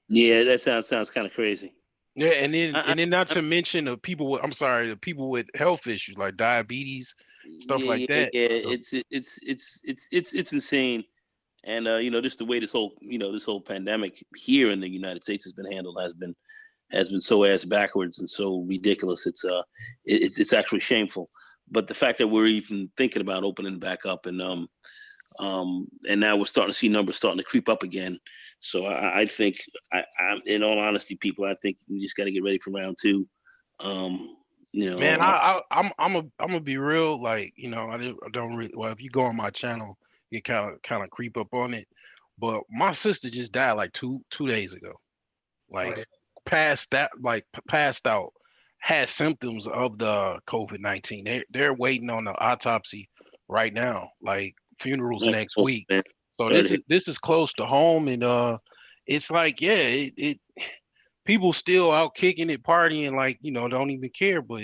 Yeah, that sounds kind of crazy. Yeah, and then not to mention the people with the people with health issues like diabetes, stuff like that. Yeah. It's insane. And just the way this whole pandemic here in the United States has been handled has been so ass backwards and so ridiculous. It's actually shameful. But the fact that we're even thinking about opening back up and now we're starting to see numbers starting to creep up again. So I think, in all honesty, people, I think we just got to get ready for round 2. Man, I'm gonna be real. Like, I don't really. Well, if you go on my channel, you kind of creep up on it. But my sister just died like two days ago. Like, passed out, had symptoms of the COVID-19. They're waiting on the autopsy right now. Like, funerals next week. So this is close to home, and it's like, yeah, it people still out kicking it, partying, like, don't even care. But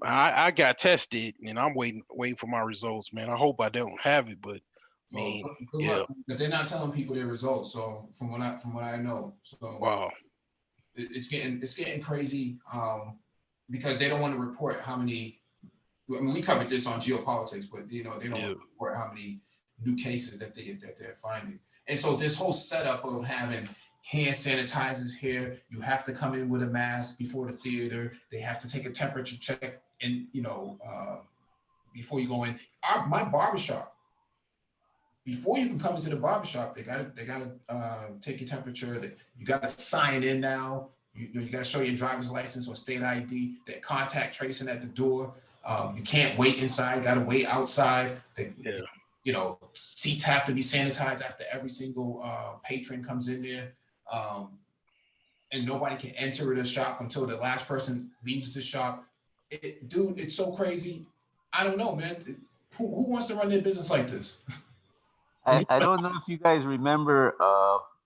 I got tested, and I'm waiting for my results, man. I hope I don't have it, but good luck, because they're not telling people their results. So from what I know, so wow, it's getting crazy, because they don't want to report how many. I mean, we covered this on geopolitics, but they don't want to report how many new cases that they're finding. And so this whole setup of having hand sanitizers here, you have to come in with a mask before the theater. They have to take a temperature check, and before you go in. My barbershop, before you can come into the barbershop, they gotta take your temperature. You gotta sign in now. You gotta show your driver's license or state ID. They're contact tracing at the door. You can't wait inside. You gotta wait outside. Seats have to be sanitized after every single patron comes in there. And nobody can enter the shop until the last person leaves the shop. Dude, it's so crazy. I don't know, man. Who wants to run their business like this? I don't know if you guys remember,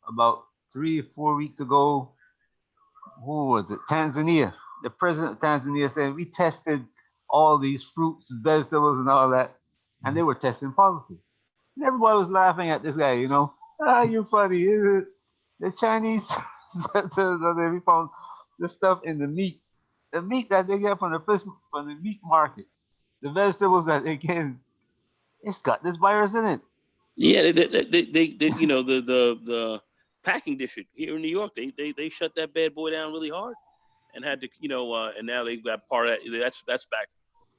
about 3 or 4 weeks ago, who was it? Tanzania. The president of Tanzania said, we tested all these fruits and vegetables and all that, and they were testing positive. And everybody was laughing at this guy, you're funny. The Chinese, they found the stuff in the meat that they get from the meat market, the vegetables that they get, it's got this virus in it. Yeah, they the packing district here in New York, they shut that bad boy down really hard, and had to and now they've got part of that's back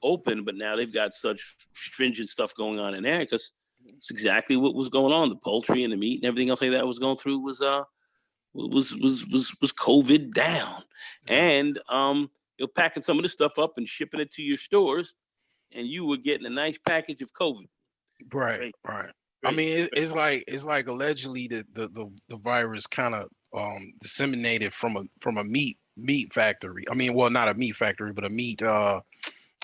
open, but now they've got such stringent stuff going on in there because it's exactly what was going on. The poultry and the meat and everything else like that was going through was COVID down, and you're packing some of this stuff up and shipping it to your stores, and you were getting a nice package of COVID. Right. I mean, it's like allegedly the virus kind of disseminated from a meat factory. I mean, well, not a meat factory, but a meat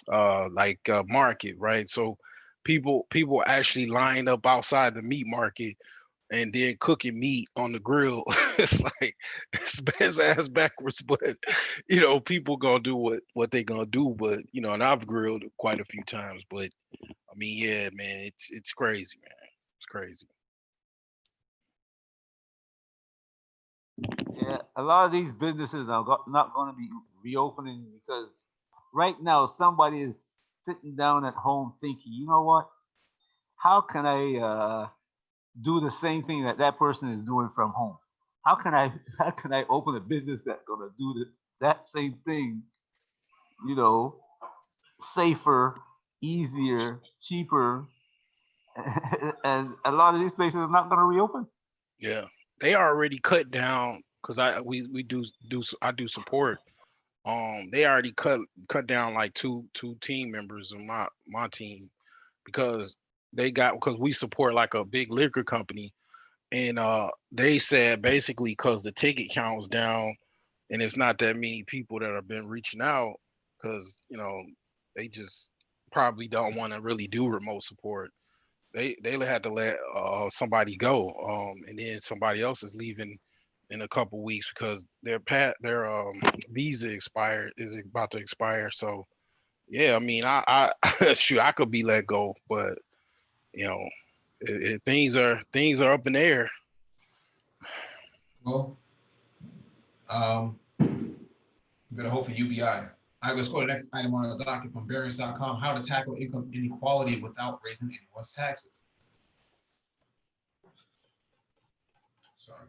market, right? So people actually lined up outside the meat market and then cooking meat on the grill. It's like, it's ass backwards, but people gonna do what they gonna do. But and I've grilled quite a few times, but I mean, yeah, man, it's crazy, man. It's crazy. Yeah, a lot of these businesses are not going to be reopening because right now somebody is sitting down at home thinking, you know what? How can I do the same thing that person is doing from home? How can I open a business that's going to do that same thing? Safer, easier, cheaper, and a lot of these places are not going to reopen. Yeah, they already cut down because I do support. They already cut down like two team members of my team because we support like a big liquor company, and they said basically because the ticket count was down and it's not that many people that have been reaching out because they just probably don't want to really do remote support. They had to let somebody go, and then somebody else is leaving in a couple weeks because their visa is about to expire. So yeah, I mean, I shoot, I could be let go, but you know, things are up in the air. Well, better hope for UBI. All right, let's go to the next item on the docket from Barron's.com: how to tackle income inequality without raising anyone's taxes. Sorry.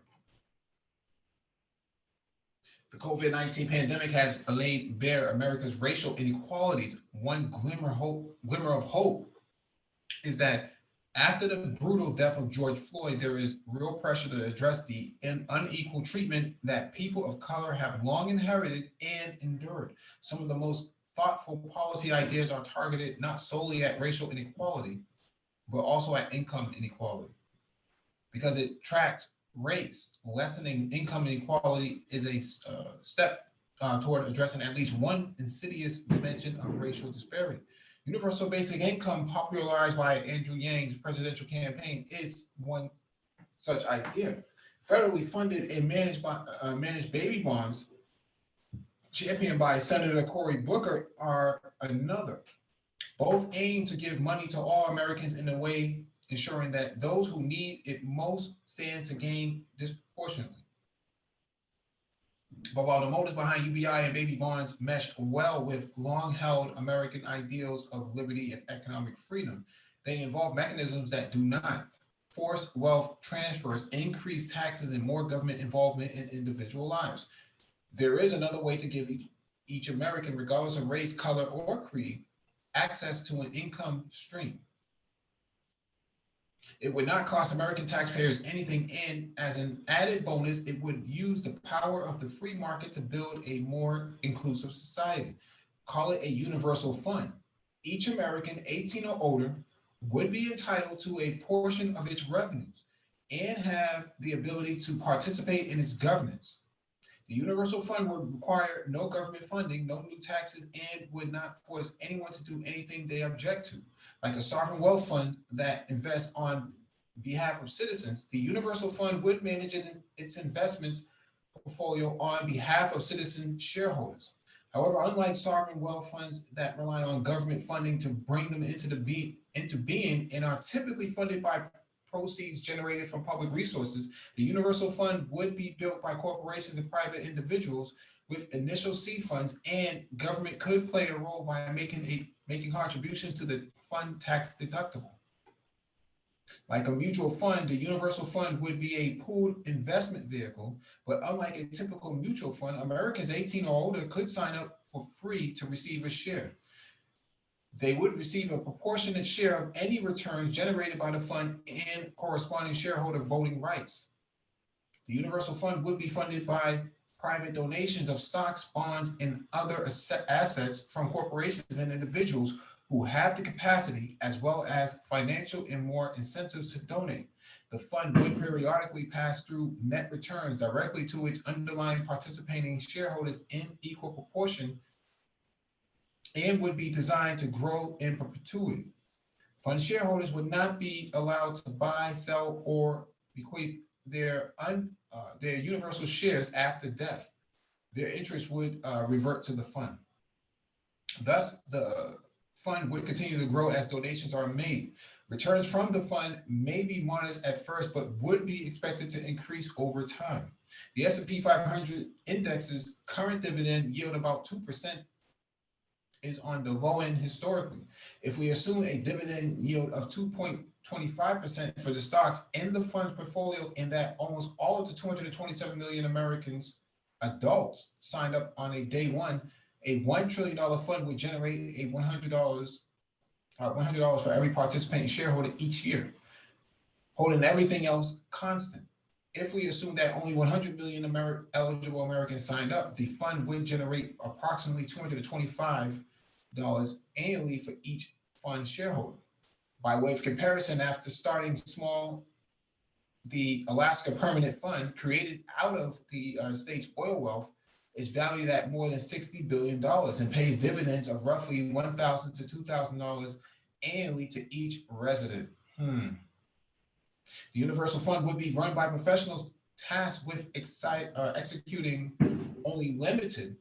The COVID-19 pandemic has laid bare America's racial inequalities. One glimmer of hope is that after the brutal death of George Floyd, there is real pressure to address the unequal treatment that people of color have long inherited and endured. Some of the most thoughtful policy ideas are targeted not solely at racial inequality, but also at income inequality, because it tracks race. Lessening income inequality is a step toward addressing at least one insidious dimension of racial disparity. Universal basic income, popularized by Andrew Yang's presidential campaign, is one such idea. Federally funded and managed baby bonds, championed by Senator Cory Booker, are another. Both aim to give money to all Americans in a way ensuring that those who need it most stand to gain disproportionately. But while the motives behind UBI and baby bonds mesh well with long-held American ideals of liberty and economic freedom, they involve mechanisms that do not force wealth transfers, increase taxes, and more government involvement in individual lives. There is another way to give each American, regardless of race, color, or creed, access to an income stream. It would not cost American taxpayers anything, and as an added bonus, it would use the power of the free market to build a more inclusive society. Call it a universal fund. Each American 18 or older would be entitled to a portion of its revenues and have the ability to participate in its governance. The universal fund would require no government funding, no new taxes, and would not force anyone to do anything they object to. Like a sovereign wealth fund that invests on behalf of citizens, the universal fund would manage its investments portfolio on behalf of citizen shareholders. However, unlike sovereign wealth funds that rely on government funding to bring them into being and are typically funded by proceeds generated from public resources, the universal fund would be built by corporations and private individuals with initial seed funds, and government could play a role by making contributions to the fund tax deductible. Like a mutual fund, the universal fund would be a pooled investment vehicle, but unlike a typical mutual fund, Americans 18 or older could sign up for free to receive a share. They would receive a proportionate share of any returns generated by the fund and corresponding shareholder voting rights. The universal fund would be funded by private donations of stocks, bonds, and other assets from corporations and individuals who have the capacity, as well as financial and more incentives to donate. The fund would periodically pass through net returns directly to its underlying participating shareholders in equal proportion, and would be designed to grow in perpetuity. Fund shareholders would not be allowed to buy, sell, or bequeath their universal shares after death. Their interest would revert to the fund. Thus, the fund would continue to grow as donations are made. Returns from the fund may be modest at first, but would be expected to increase over time. The S&P 500 index's current dividend yield, about 2%, is on the low end historically. If we assume a dividend yield of 2.25% for the stocks in the fund's portfolio, and that almost all of the 227 million Americans, adults, signed up on a day one, a $1 trillion fund would generate a $100 for every participating shareholder each year, holding everything else constant. If we assume that only 100 million eligible Americans signed up, the fund would generate approximately $225 annually for each fund shareholder. By way of comparison, after starting small, the Alaska Permanent Fund, created out of the state's oil wealth, is valued at more than $60 billion and pays dividends of roughly $1,000 to $2,000 annually to each resident. The universal fund would be run by professionals tasked with executing only limited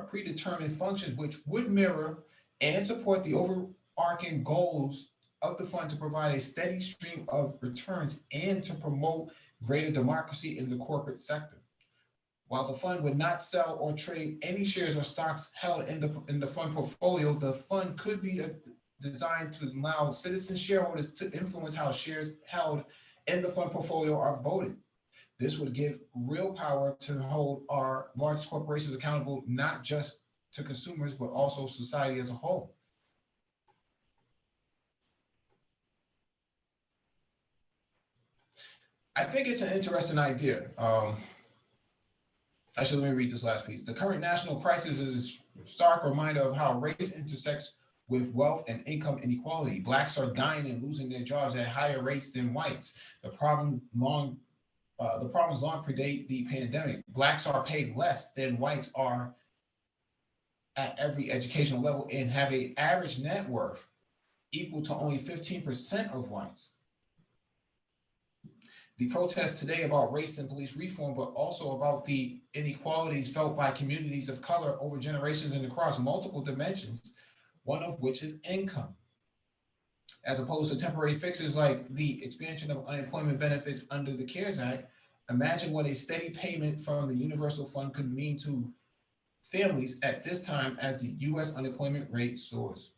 predetermined functions, which would mirror and support the overarching goals of the fund to provide a steady stream of returns and to promote greater democracy in the corporate sector. While the fund would not sell or trade any shares or stocks held in the fund portfolio, the fund could be designed to allow citizen shareholders to influence how shares held in the fund portfolio are voted. This would give real power to hold our large corporations accountable, not just to consumers, but also society as a whole. I think it's an interesting idea. Actually, let me read this last piece. The current national crisis is a stark reminder of how race intersects with wealth and income inequality. Blacks are dying and losing their jobs at higher rates than whites. The problems long predate the pandemic. Blacks are paid less than whites are at every educational level and have an average net worth equal to only 15% of whites. The protests today about race and police reform, but also about the inequalities felt by communities of color over generations and across multiple dimensions, one of which is income. As opposed to temporary fixes like the expansion of unemployment benefits under the CARES Act, imagine what a steady payment from the Universal Fund could mean to families at this time as the U.S. unemployment rate soars.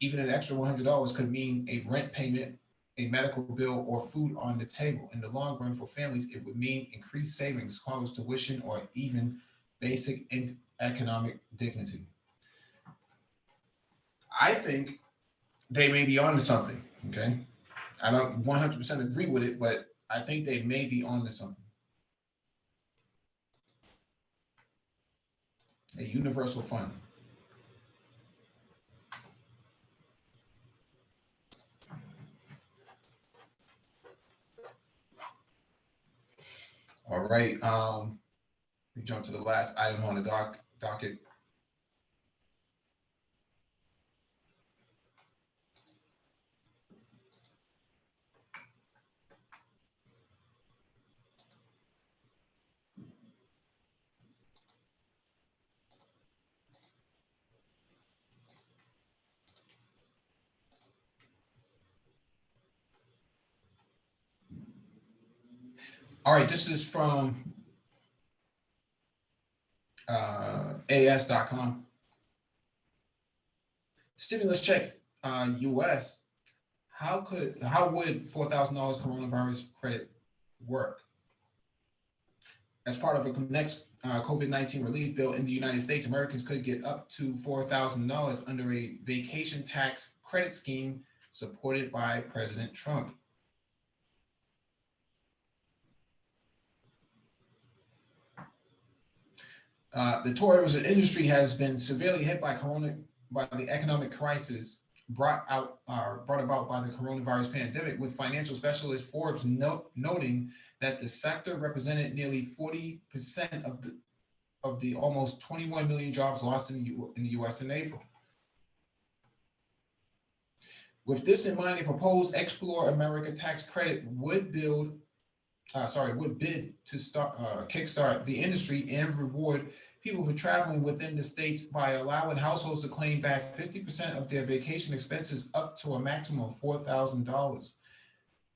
Even an extra $100 could mean a rent payment, a medical bill, or food on the table. In the long run for families, it would mean increased savings, college tuition, or even basic economic dignity. I think they may be onto something, okay? I don't 100% agree with it, but I think they may be onto something. A universal fund. All right, we jump to the last item on the docket. All right, this is from AS.com. Stimulus check, US. How would $4,000 coronavirus credit work? As part of a next COVID-19 relief bill in the United States, Americans could get up to $4,000 under a vacation tax credit scheme supported by President Trump. The tourism industry has been severely hit by the economic crisis brought about by the coronavirus pandemic, with financial specialist Forbes noting that the sector represented nearly 40% of the almost 21 million jobs lost in the U.S. in April. With this in mind, a proposed Explore America tax credit would bid to kickstart the industry and reward people for traveling within the states by allowing households to claim back 50% of their vacation expenses up to a maximum of $4,000.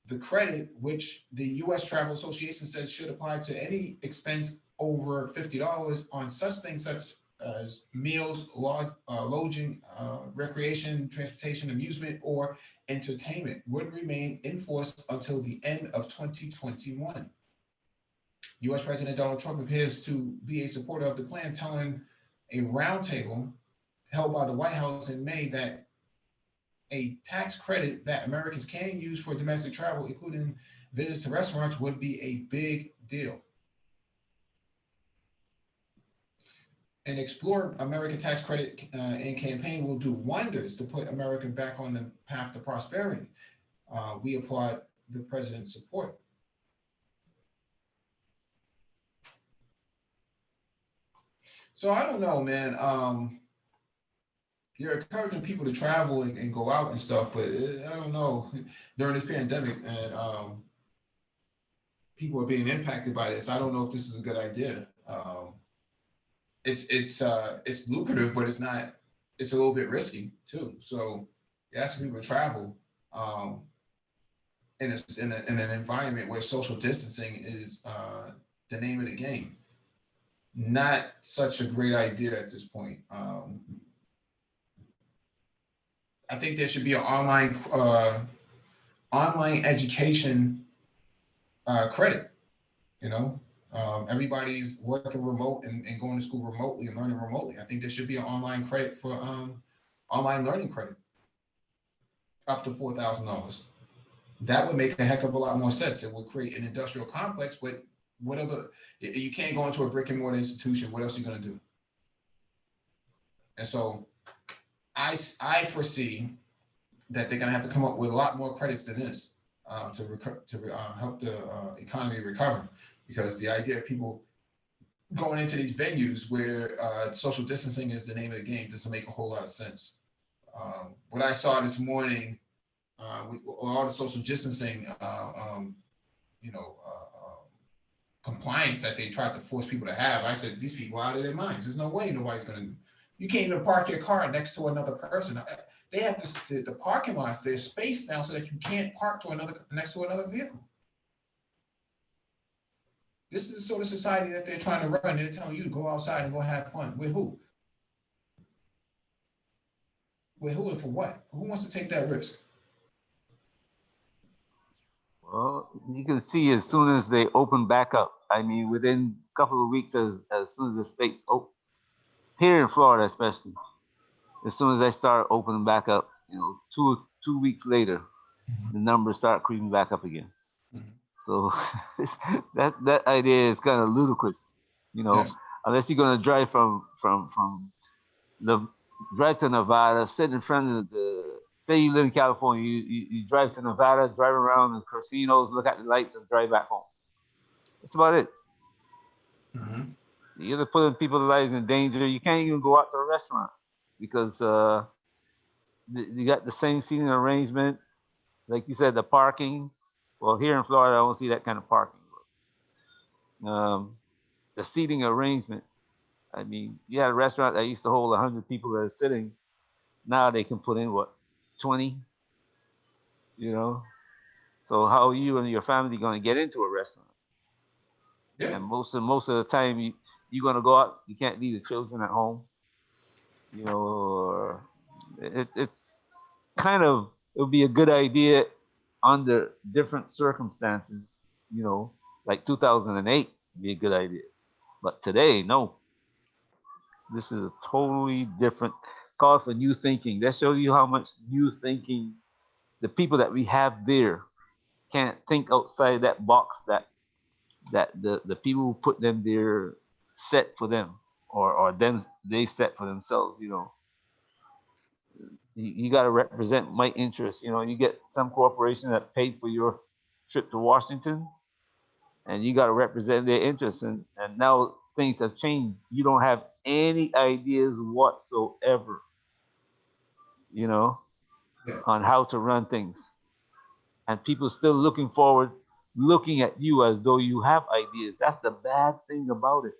The credit, which the U.S. Travel Association says should apply to any expense over $50 on such things such as meals, lodging, recreation, transportation, amusement, or entertainment, would remain in force until the end of 2021. U.S. President Donald Trump appears to be a supporter of the plan, telling a roundtable held by the White House in May that a tax credit that Americans can use for domestic travel, including visits to restaurants, would be a big deal. An Explore America tax credit and campaign will do wonders to put America back on the path to prosperity. We applaud the president's support. So I don't know, man. You're encouraging people to travel and go out and stuff, but I don't know during this pandemic, and people are being impacted by this. I don't know if this is a good idea. It's lucrative, but it's not. It's a little bit risky too. So you're asking people to travel in an environment where social distancing is the name of the game. Not such a great idea at this point. I think there should be an online education credit. You know, everybody's working remote and going to school remotely and learning remotely. I think there should be an online credit for online learning credit up to $4,000. That would make a heck of a lot more sense. It would create an industrial complex, but what other, you can't go into a brick and mortar institution. What else are you going to do? And so I foresee that they're going to have to come up with a lot more credits than this to help the economy recover, because the idea of people going into these venues where social distancing is the name of the game doesn't make a whole lot of sense. What I saw this morning with all the social distancing, compliance that they tried to force people to have, I said, these people are out of their minds. There's no way nobody's going to, you can't even park your car next to another person. They have the parking lots, there's space now so that you can't park next to another vehicle. This is the sort of society that they're trying to run. They're telling you to go outside and go have fun. With who? With who and for what? Who wants to take that risk? Well, you can see as soon as they open back up. I mean, within a couple of weeks, as soon as the states open, here in Florida especially, as soon as they start opening back up, 2 weeks later, the numbers start creeping back up again. So that idea is kind of ludicrous, Yes. Unless you're going to drive from drive to Nevada, sit in front of say you live in California, you drive to Nevada, drive around the casinos, look at the lights, and drive back home. That's about it. You're putting people's lives in danger. You can't even go out to a restaurant because you got the same seating arrangement. Like you said, the parking. Well, here in Florida, I don't see that kind of parking. The seating arrangement. I mean, you had a restaurant that used to hold 100 people that are sitting. Now they can put in, 20? So how are you and your family going to get into a restaurant? Yeah. And most of the time, you're going to go out. You can't leave the children at home. Or it's kind of, it would be a good idea under different circumstances, like 2008 would be a good idea. But today, no. This is a totally different call for new thinking. That shows you how much new thinking the people that we have there can't think outside that box that the people who put them there set for them, or them they set for themselves. You got to represent my interests. You get some corporation that paid for your trip to Washington, and you got to represent their interests. And now things have changed. You don't have any ideas whatsoever, on how to run things. And people still looking at you as though you have ideas. That's the bad thing about it.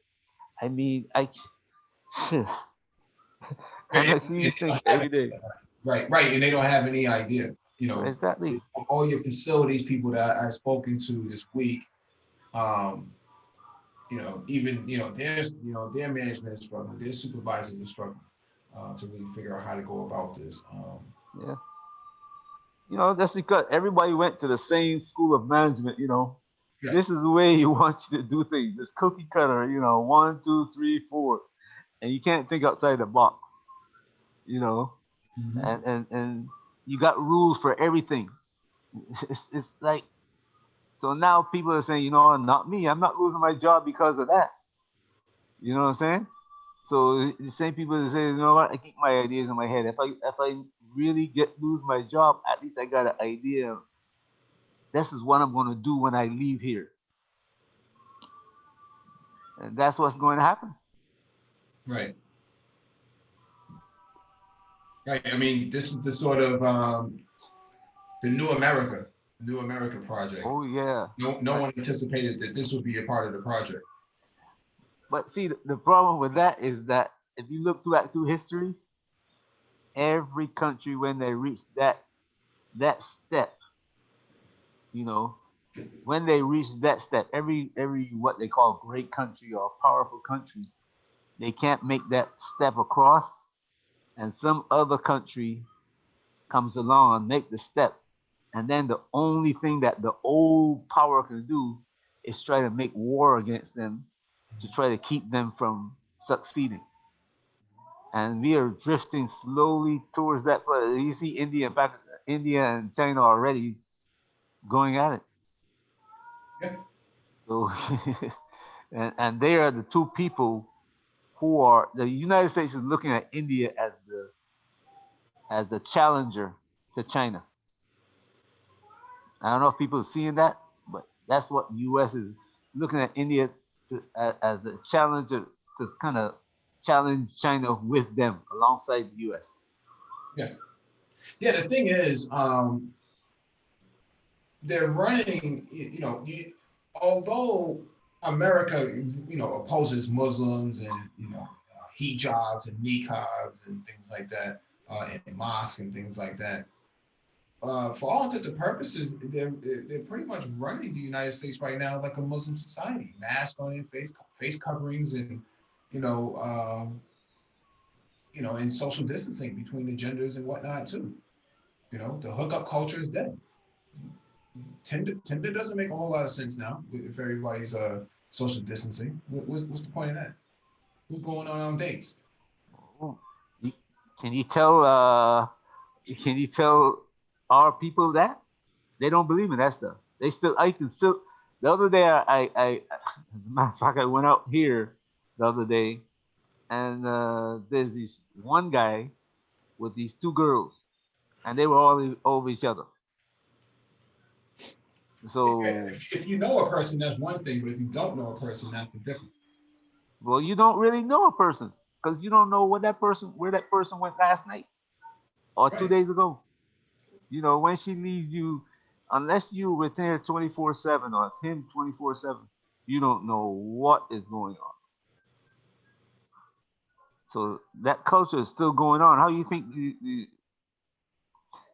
I mean, I see you think every day. Right, and they don't have any idea. Exactly. All your facilities people that I've spoken to this week, even their management is struggling, their supervisors are struggling to really figure out how to go about this. That's because everybody went to the same school of management. This is the way you want you to do things. This cookie cutter, 1, 2, 3, 4, and you can't think outside the box. And you got rules for everything. It's like, so now people are saying, not me. I'm not losing my job because of that. You know what I'm saying? So the same people that say, you know what, I keep my ideas in my head. If I really lose my job, at least I got an idea. This is what I'm going to do when I leave here. And that's what's going to happen. Right. I mean, this is the sort of the new America New America Project. Oh yeah. No one anticipated that this would be a part of the project. But see, the problem with that is that if you look through history, every country when they reach that step, you know, when they reach that step, every what they call great country or powerful country, they can't make that step across, and some other country comes along and make the step, and then the only thing that the old power can do is try to make war against them to try to keep them from succeeding. And we are drifting slowly towards that. You see India and China already going at it. Yeah. So, and they are the two people who are, the United States is looking at India as the challenger to China. I don't know if people are seeing that, but that's what the U.S. is looking at India as a challenger to kind of challenge China with them alongside the U.S. Yeah. Yeah. The thing is, they're running. Although America, opposes Muslims and hijabs and niqabs and things like that, and mosques and things like that. For all intents and purposes, they're pretty much running the United States right now like a Muslim society. Mask on your face coverings, and and social distancing between the genders and whatnot too. The hookup culture is dead. Tinder doesn't make a whole lot of sense now if everybody's social distancing. What's the point of that? Who's going on dates? Can you tell? Can you tell our people that they don't believe in that stuff? I can still. The other day, I as a matter of fact, I went out here the other day, and there's this one guy with these two girls, and they were all over each other. So if you know a person, that's one thing, but if you don't know a person, that's a different. Well, you don't really know a person because you don't know where that person went last night or 2 days ago. When she leaves you, unless you with her 24/7 or him 24/7, you don't know what is going on. So that culture is still going on. How do you think the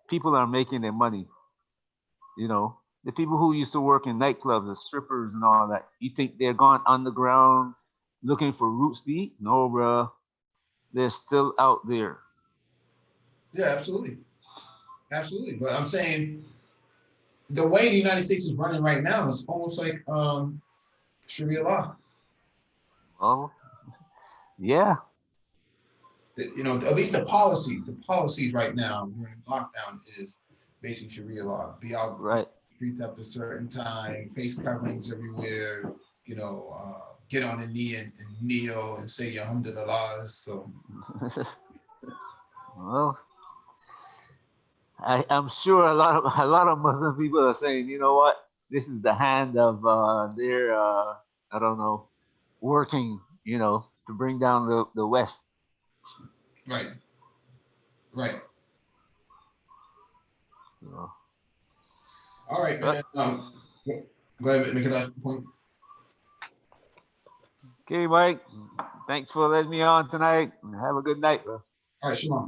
people are making their money? The people who used to work in nightclubs, the strippers and all that. You think they're gone underground looking for roots to eat? No, bro. They're still out there. Yeah, absolutely. Absolutely. But I'm saying the way the United States is running right now is almost like Sharia law. Oh, yeah. At least the policies right now during lockdown is basically Sharia law. Be out right streets after a certain time, face coverings everywhere, get on a knee and kneel and say alhamdulillah. So well, I'm sure a lot of Muslim people are saying, you know what, this is the hand of their I don't know, working, to bring down the West. Right. All right, man. Go ahead, make a last point. Okay, Mike. Thanks for letting me on tonight. Have a good night, bro. All right, shalom.